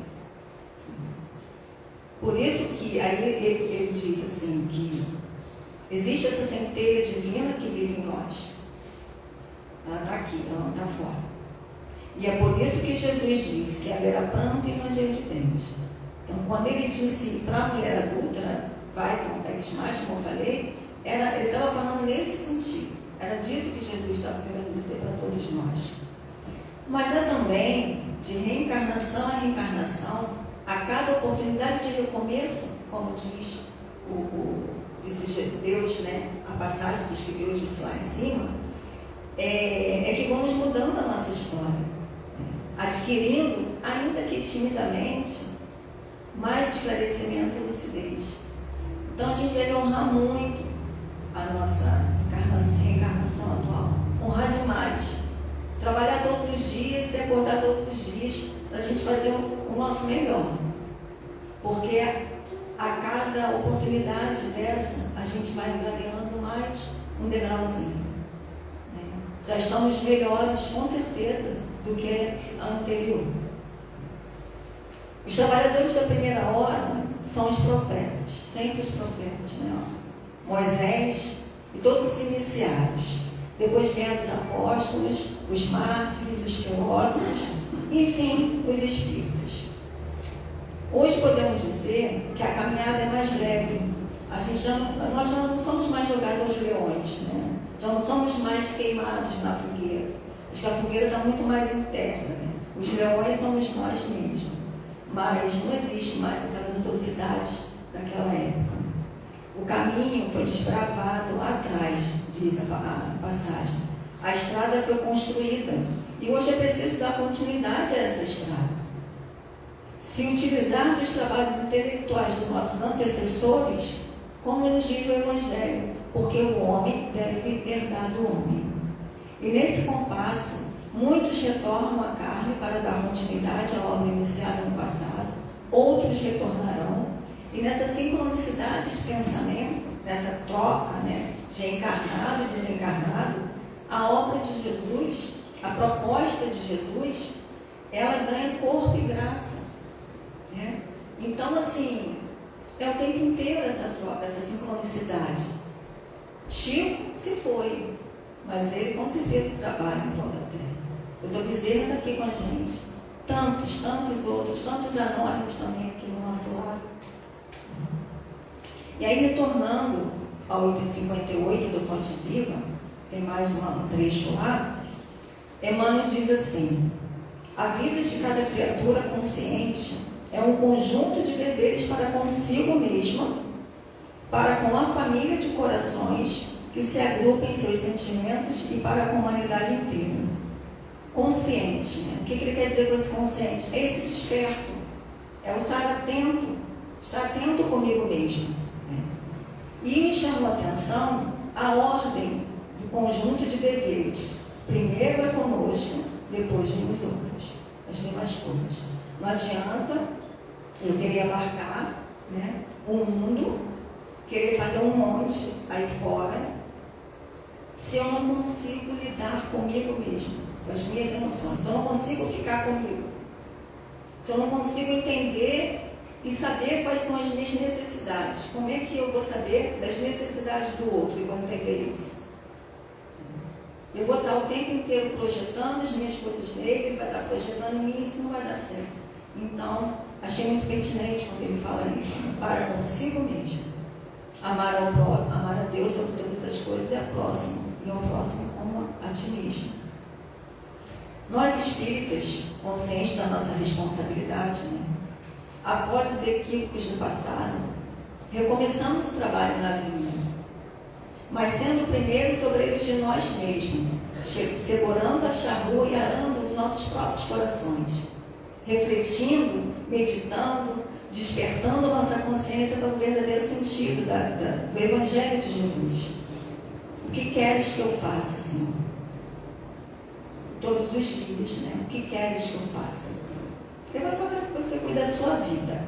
Por isso que aí ele diz assim, que existe essa centelha divina que vive em nós. Ela está aqui, ela não está fora. E é por isso que Jesus disse que haverá pranto e ranger de dentes. Então, quando ele disse para a mulher adulta, vai se não pegues mais, como eu falei, ele estava falando nesse sentido. Era disso que Jesus estava querendo dizer para todos nós. Mas é também de reencarnação a reencarnação, a cada oportunidade de recomeço, como diz Deus, né? A passagem diz que Deus disse lá em cima, é que vamos mudando a nossa história, adquirindo, ainda que timidamente, mais esclarecimento e lucidez. Então a gente deve honrar muito a nossa reencarnação atual, honrar demais, trabalhar todos os dias e acordar todos os dias para a gente fazer o nosso melhor, porque a cada oportunidade dessa a gente vai ganhando mais um degrauzinho, né? Já estamos melhores, com certeza, do que a anterior. Os trabalhadores da primeira hora são os profetas, sempre os profetas, né? Moisés e todos os iniciados. Depois vêm os apóstolos, os mártires, os teólogos, enfim, os espíritas. Hoje podemos dizer que a caminhada é mais leve. Nós já não somos mais jogados aos leões, né? Já não somos mais queimados na fogueira. Acho que a fogueira está muito mais interna, né? Os leões somos nós mesmos. Mas não existe mais aquelas atrocidades daquela época. O caminho foi desbravado lá atrás, diz a passagem. A estrada foi construída e hoje é preciso dar continuidade a essa estrada. Se utilizar dos trabalhos intelectuais dos nossos antecessores, como nos diz o Evangelho, porque o homem deve herdar do homem. E nesse compasso, muitos retornam à carne para dar continuidade à obra iniciada no passado, outros retornarão, e nessa sincronicidade de pensamento, nessa troca, né, de encarnado e desencarnado, a obra de Jesus, a proposta de Jesus, ela ganha corpo e graça, né? Então, assim, é o tempo inteiro essa troca, essa sincronicidade. Chico se foi, mas ele com certeza trabalha em prol da Terra. O Dr. Bezerra está aqui com a gente. Tantos outros, tantos anônimos também aqui no nosso lado. E aí, retornando ao item 58 do Fonte Viva, tem mais um trecho lá, Emmanuel diz assim: a vida de cada criatura consciente é um conjunto de deveres para consigo mesma, para com a família de corações que se agrupam em seus sentimentos e para com a humanidade inteira. Consciente, né? O que ele quer dizer com esse consciente? É esse desperto, é o estar atento comigo mesmo, né? E me chamou a atenção a ordem do conjunto de deveres. Primeiro é conosco, depois nos outros, as demais coisas. Não adianta eu querer abarcar, né, o mundo, querer fazer um monte aí fora, se eu não consigo lidar comigo mesmo, com as minhas emoções, se eu não consigo ficar comigo, se eu não consigo entender e saber quais são as minhas necessidades, como é que eu vou saber das necessidades do outro e vou entender isso? Eu vou estar o tempo inteiro projetando as minhas coisas nele, ele vai estar projetando em mim, isso não vai dar certo. Então, achei muito pertinente quando ele fala isso, né? Para consigo mesmo. Amar a Deus sobre todas as coisas e ao próximo como a ti mesmo. Nós espíritas, conscientes da nossa responsabilidade, né? Após os equívocos do passado, recomeçamos o trabalho na vida, mas sendo primeiros obreiros de nós mesmos, segurando a charrua e arando os nossos próprios corações, refletindo, meditando, despertando a nossa consciência para o verdadeiro sentido do Evangelho de Jesus. O que queres que eu faça, Senhor? Todos os dias, né? O que queres que eu faça? Eu só quero que você cuide da sua vida.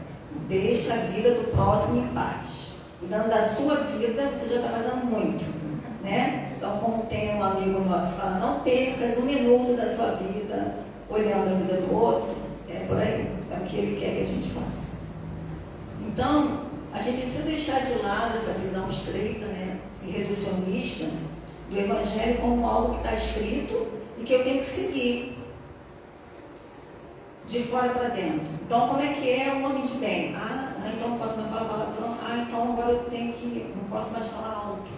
Deixa a vida do próximo em paz. Cuidando da sua vida, você já está fazendo muito, né? Então, como tem um amigo nosso que fala, não percas um minuto da sua vida olhando a vida do outro, é por aí, é o que ele quer que a gente faça. Então, a gente precisa deixar de lado essa visão estreita, né, e reducionista do Evangelho como algo que está escrito e que eu tenho que seguir de fora para dentro. Então, como é que é um homem de bem? Então quando eu falo palavrão, então agora eu tenho que, não posso mais falar alto,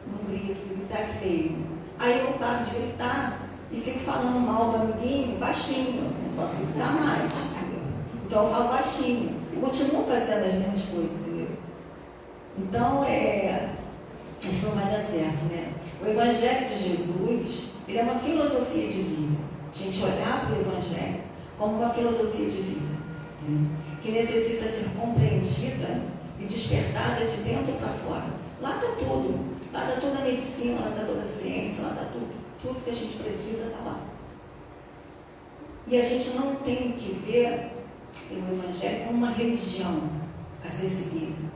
não grito, gritar é feio. Aí eu paro de gritar e fico falando mal do amiguinho baixinho, não posso gritar mais, entendeu? Então eu falo baixinho e continuo fazendo as mesmas coisas, entendeu? Então, isso não vai dar certo, né? O Evangelho de Jesus, ele é uma filosofia de vida. A gente olhar para o Evangelho como uma filosofia de vida, né? Que necessita ser compreendida e despertada de dentro para fora. Lá está tudo. Lá está toda a medicina, lá está toda a ciência, lá está tudo. Tudo que a gente precisa está lá. E a gente não tem que ver o Evangelho como uma religião a ser seguida,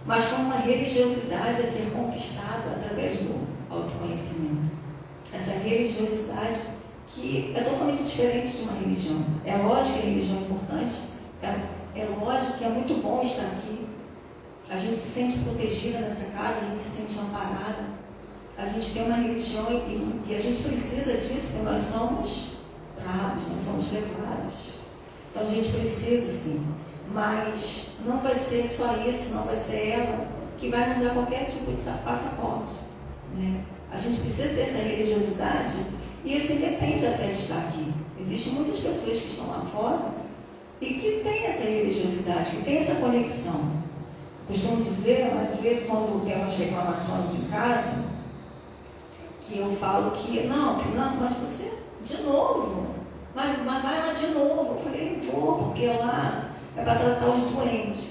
mas como uma religiosidade a ser conquistada através do autoconhecimento. Essa religiosidade que é totalmente diferente de uma religião. É lógico que a religião é importante, é lógico que é muito bom estar aqui. A gente se sente protegida nessa casa, a gente se sente amparada. A gente tem uma religião e a gente precisa disso, porque nós somos bravos, nós somos levados. Então a gente precisa, sim. Mas não vai ser só isso, não vai ser ela que vai nos dar qualquer tipo de passaporte, né? A gente precisa ter essa religiosidade e isso independe até de estar aqui. Existem muitas pessoas que estão lá fora e que têm essa religiosidade, que têm essa conexão. Costumo dizer, às vezes, quando tem umas reclamações em casa, que eu falo que, não, mas você, de novo, mas vai lá de novo. Eu falei, vou, porque lá é para tratar os doentes.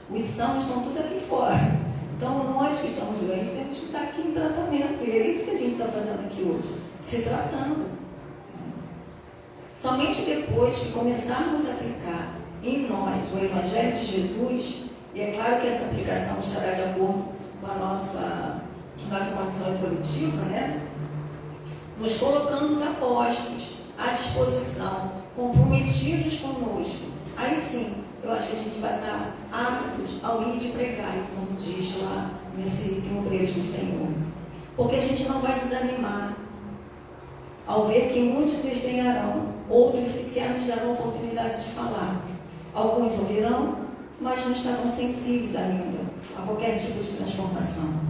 Os sãos estão tudo aqui fora. Então, nós que estamos doentes, temos que estar aqui em tratamento. E é isso que a gente está fazendo aqui hoje, se tratando. Somente depois que começarmos a aplicar em nós o Evangelho de Jesus, e é claro que essa aplicação estará de acordo com a nossa condição evolutiva, né? Nos colocando apostos, à disposição, comprometidos conosco. Aí sim, eu acho que a gente vai estar aptos ao ir de pregar, como diz lá nesse item Obreiros do Senhor. Porque a gente não vai desanimar ao ver que muitos desdenharão, outros sequer nos darão a oportunidade de falar. Alguns ouvirão, mas não estarão sensíveis ainda a qualquer tipo de transformação.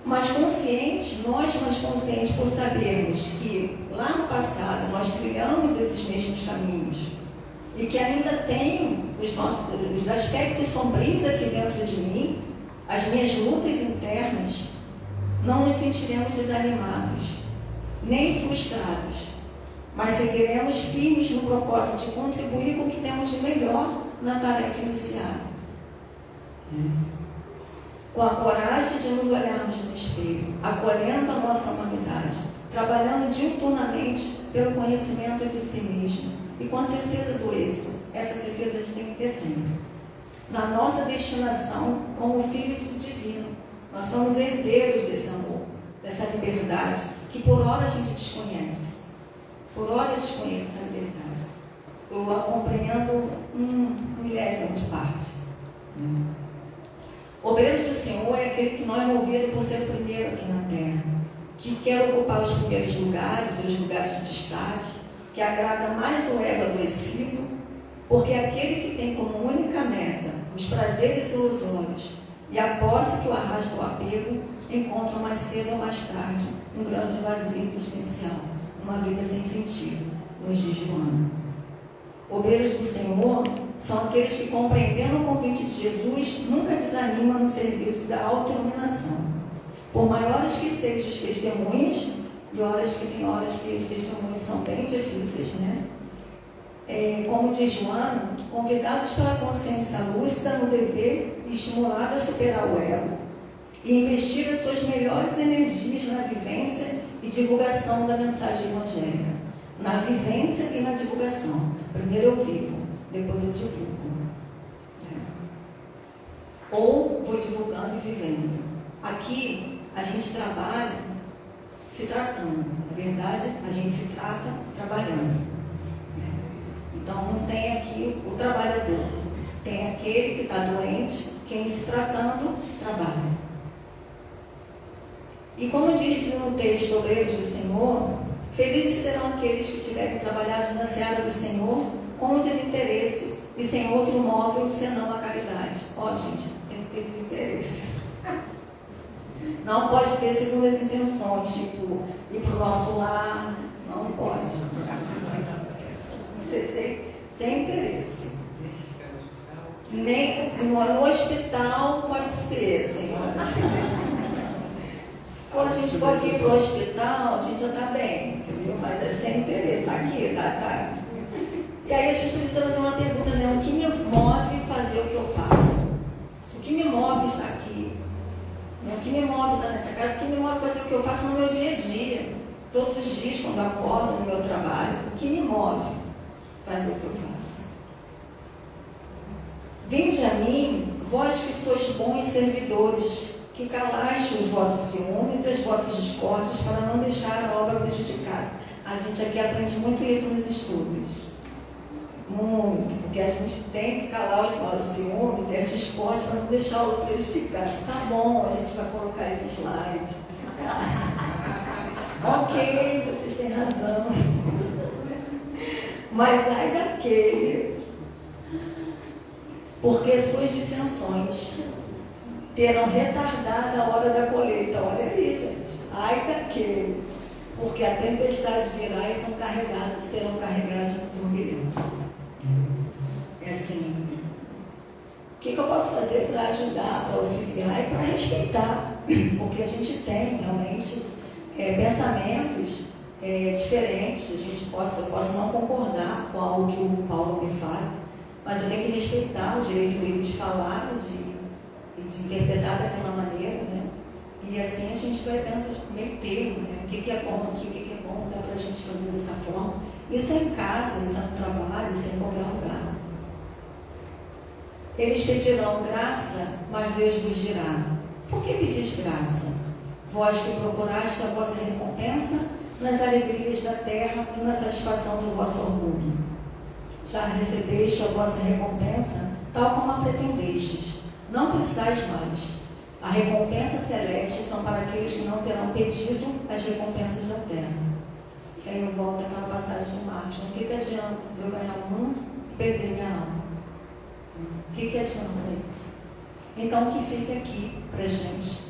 Mas conscientes, nós mais conscientes por sabermos que lá no passado nós trilhamos esses mesmos caminhos e que ainda tenho os aspectos sombrios aqui dentro de mim, as minhas lutas internas, não nos sentiremos desanimados, nem frustrados, mas seguiremos firmes no propósito de contribuir com o que temos de melhor na tarefa iniciada. Com a coragem de nos olharmos no espelho, acolhendo a nossa humanidade, trabalhando diuturnamente pelo conhecimento de si mesmo e com a certeza do êxito. Essa certeza a gente tem que ter sempre. Na nossa destinação como filhos do divino, nós somos herdeiros desse amor, dessa liberdade, que por hora a gente desconhece. Por hora eu desconheço essa liberdade. Eu a compreendo milésimo de parte. Obreiros do Senhor é aquele que não é movido por ser o primeiro aqui na terra, que quer ocupar os primeiros lugares, os lugares de destaque, que agrada mais o ego adoecido, porque é aquele que tem como única meta os prazeres ilusórios e a posse que o arrasta ao apego, encontra mais cedo ou mais tarde um grande vazio existencial, uma vida sem sentido, nos dias de ano. Obreiros do Senhor são aqueles que, compreendendo o convite de Jesus, nunca desanimam no serviço da autoiluminação. Por maiores que sejam os testemunhos, e tem horas que os testemunhos são bem difíceis, né? Como diz Joana, convidados pela consciência lúcida no dever e estimulados a superar o ego e investir as suas melhores energias na vivência e divulgação da mensagem evangélica. Na vivência e na divulgação. Primeiro eu vivo, depois eu divulgo. Ou vou divulgando e vivendo. Aqui a gente trabalha se tratando. Na verdade, a gente se trata trabalhando. Então não tem aqui o trabalhador. Tem aquele que está doente, quem se tratando trabalha. E como diz no texto Obreiros do Senhor, felizes serão aqueles que tiverem trabalhado na seara do Senhor com desinteresse e sem outro móvel senão a caridade. Ó, gente, tem que ter desinteresse. Não pode ter segundas intenções, tipo, ir para o nosso lar. Não pode. Você sem interesse. Nem no hospital pode ser, senhora. Quando a gente pode ir para o hospital, a gente já está bem, entendeu? Mas é sem interesse. Está aqui, tá. E aí a gente precisa fazer uma pergunta, né? O que me move fazer o que eu faço? O que me move estar aqui? O que me move estar nessa casa? O que me move fazer o que eu faço no meu dia a dia? Todos os dias, quando eu acordo no meu trabalho. O que me move fazer o que eu faço? Vinde a mim, vós que sois bons servidores, que calaste os vossos ciúmes e as vossas discórdias para não deixar a obra prejudicada. A gente aqui aprende muito isso nos estudos. Muito, porque a gente tem que calar os nossos ciúmes e as discórdias para não deixar a obra prejudicada. Tá bom, a gente vai colocar esse slide. Ok, vocês têm razão. Mas ai daquele, porque suas dissensões terão retardado a hora da colheita. Olha ali, gente. Ai daquele, porque a tempestade virá e serão carregados no turbilhão. É assim. O que eu posso fazer para ajudar, para auxiliar e para respeitar? Porque a gente tem realmente pensamentos diferentes. Eu posso não concordar com algo que o Paulo me fala, mas eu tenho que respeitar o direito dele de falar e de interpretar daquela maneira, né? E assim a gente vai vendo meio termo, né? O que é bom aqui, o que é bom, dá para a gente fazer dessa forma. Isso é em casa, isso é no trabalho, isso é em qualquer lugar. Eles pedirão graça, mas Deus vos dirá: por que pedis graça? Vós que procuraste a vossa recompensa nas alegrias da terra e na satisfação do vosso orgulho. Já recebeste a vossa recompensa, tal como a pretendestes. Não precisais mais. A recompensa celeste são para aqueles que não terão pedido as recompensas da terra. E aí eu volto àquela passagem de Marcos. O que adianta eu ganhar o mundo e perder minha alma? O que adianta isso? Então, o que fica aqui para a gente?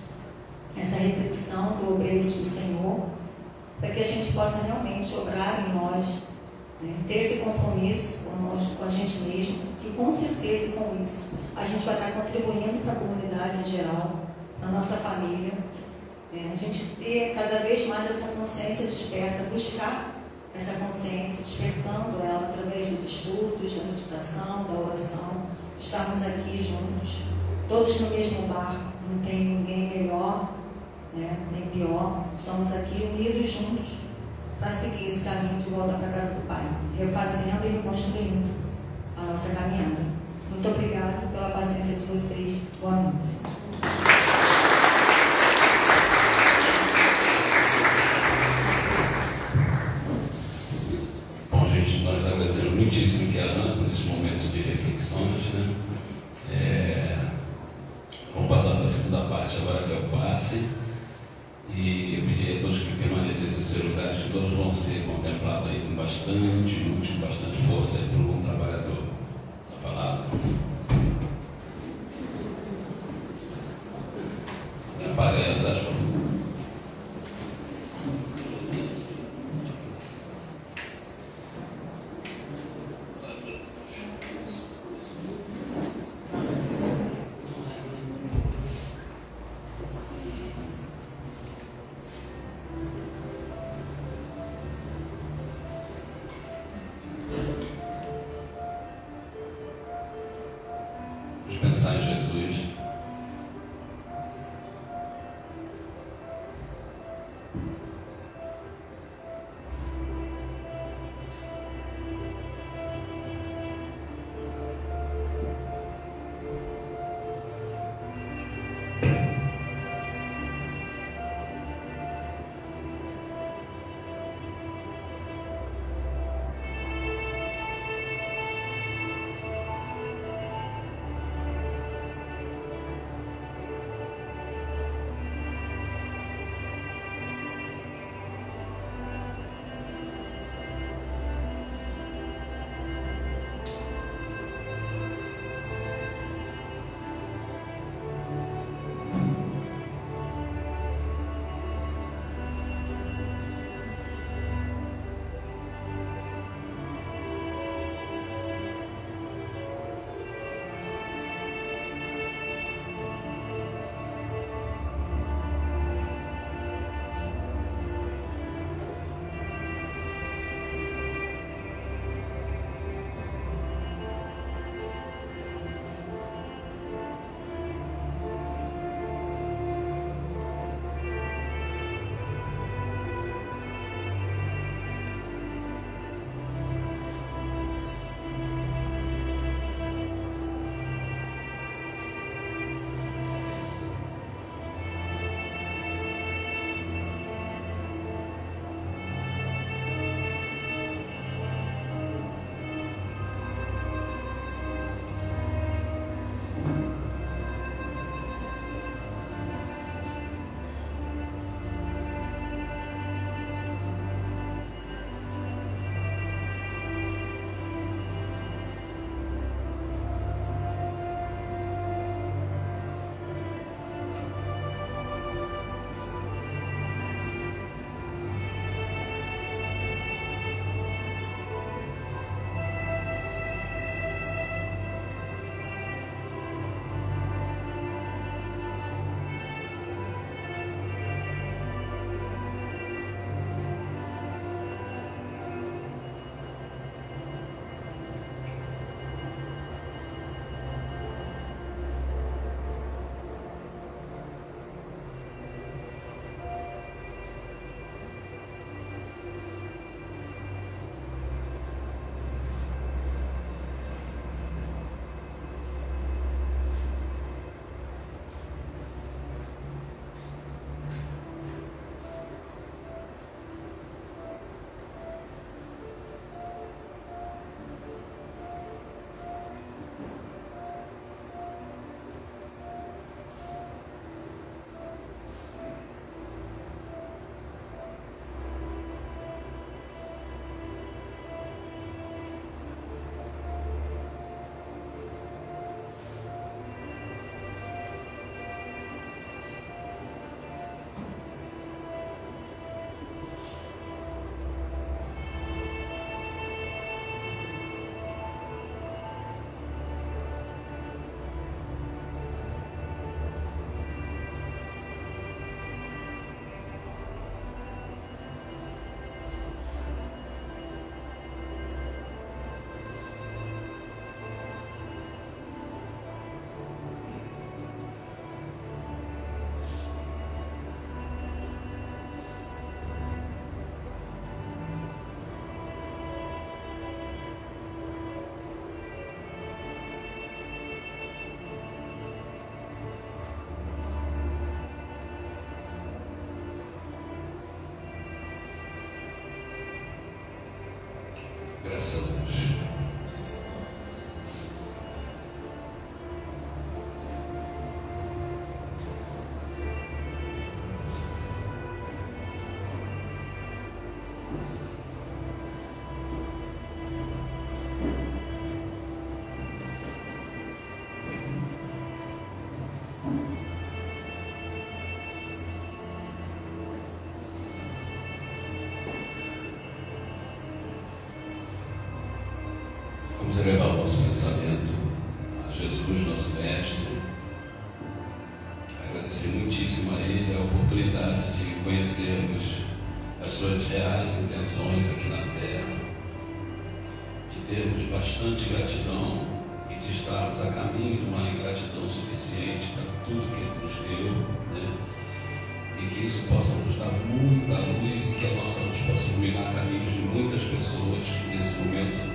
Essa reflexão do Obreiros do Senhor, para que a gente possa realmente obrar em nós, né? Ter esse compromisso conosco, com a gente mesmo, que com certeza com isso a gente vai estar contribuindo para a comunidade em geral, na nossa família, a gente ter cada vez mais essa consciência desperta, buscar essa consciência, despertando ela através dos estudos, da meditação, da oração, estarmos aqui juntos, todos no mesmo barco, não tem ninguém melhor, né, nem pior, estamos aqui unidos juntos para seguir esse caminho de volta para a casa do Pai, refazendo e reconstruindo a nossa caminhada. Muito obrigada pela paciência de vocês. Boa noite. Bom, gente, nós agradecemos muitíssimo que a Ana por esses momentos de reflexões, né? Vamos passar para a segunda parte agora, que é o passe. E eu pedi a todos que permanecessem nos seus lugares, que todos vão ser contemplados aí com bastante luz, com bastante força aí para o bom trabalhador da palavra. Apaga aí as aspas. Pensar em Jesus. essa luz. Vamos elevar o nosso pensamento a Jesus, nosso Mestre, agradecer muitíssimo a Ele a oportunidade de conhecermos as suas reais intenções aqui na Terra, de termos bastante gratidão e de estarmos a caminho de uma ingratidão suficiente para tudo que Ele nos deu, né? E que isso possa nos dar muita luz e que a nossa luz possa iluminar caminhos de muitas pessoas que nesse momento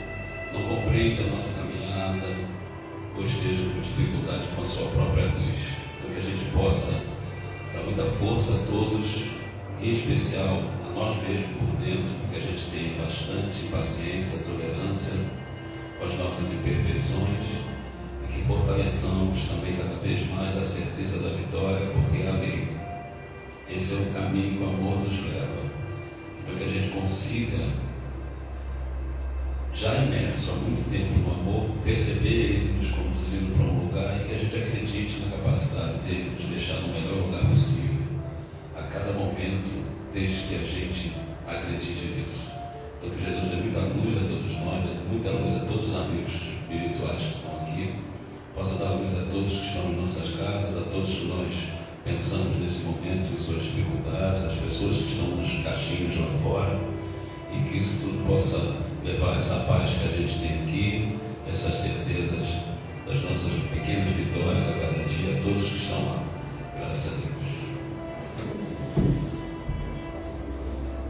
não compreende a nossa caminhada ou esteja com dificuldade com a sua própria luz. Então que a gente possa dar muita força a todos, em especial a nós mesmos por dentro, porque a gente tem bastante paciência, tolerância com as nossas imperfeições e que fortaleçamos também cada vez mais a certeza da vitória, porque é a lei. Esse é o caminho que o amor nos leva. Então que a gente consiga, já imerso há muito tempo no amor, perceber Ele nos conduzindo para um lugar em que a gente acredite na capacidade dele de nos deixar no melhor lugar possível, a cada momento, desde que a gente acredite nisso. Então que Jesus dê muita luz a todos nós, dê muita luz a todos os amigos espirituais que estão aqui, possa dar luz a todos que estão em nossas casas, a todos que nós pensamos nesse momento em suas dificuldades, as pessoas que estão nos caixinhos lá fora, e que isso tudo possa levar essa paz que a gente tem aqui, essas certezas das nossas pequenas vitórias a cada dia, a todos que estão lá. Graças a Deus.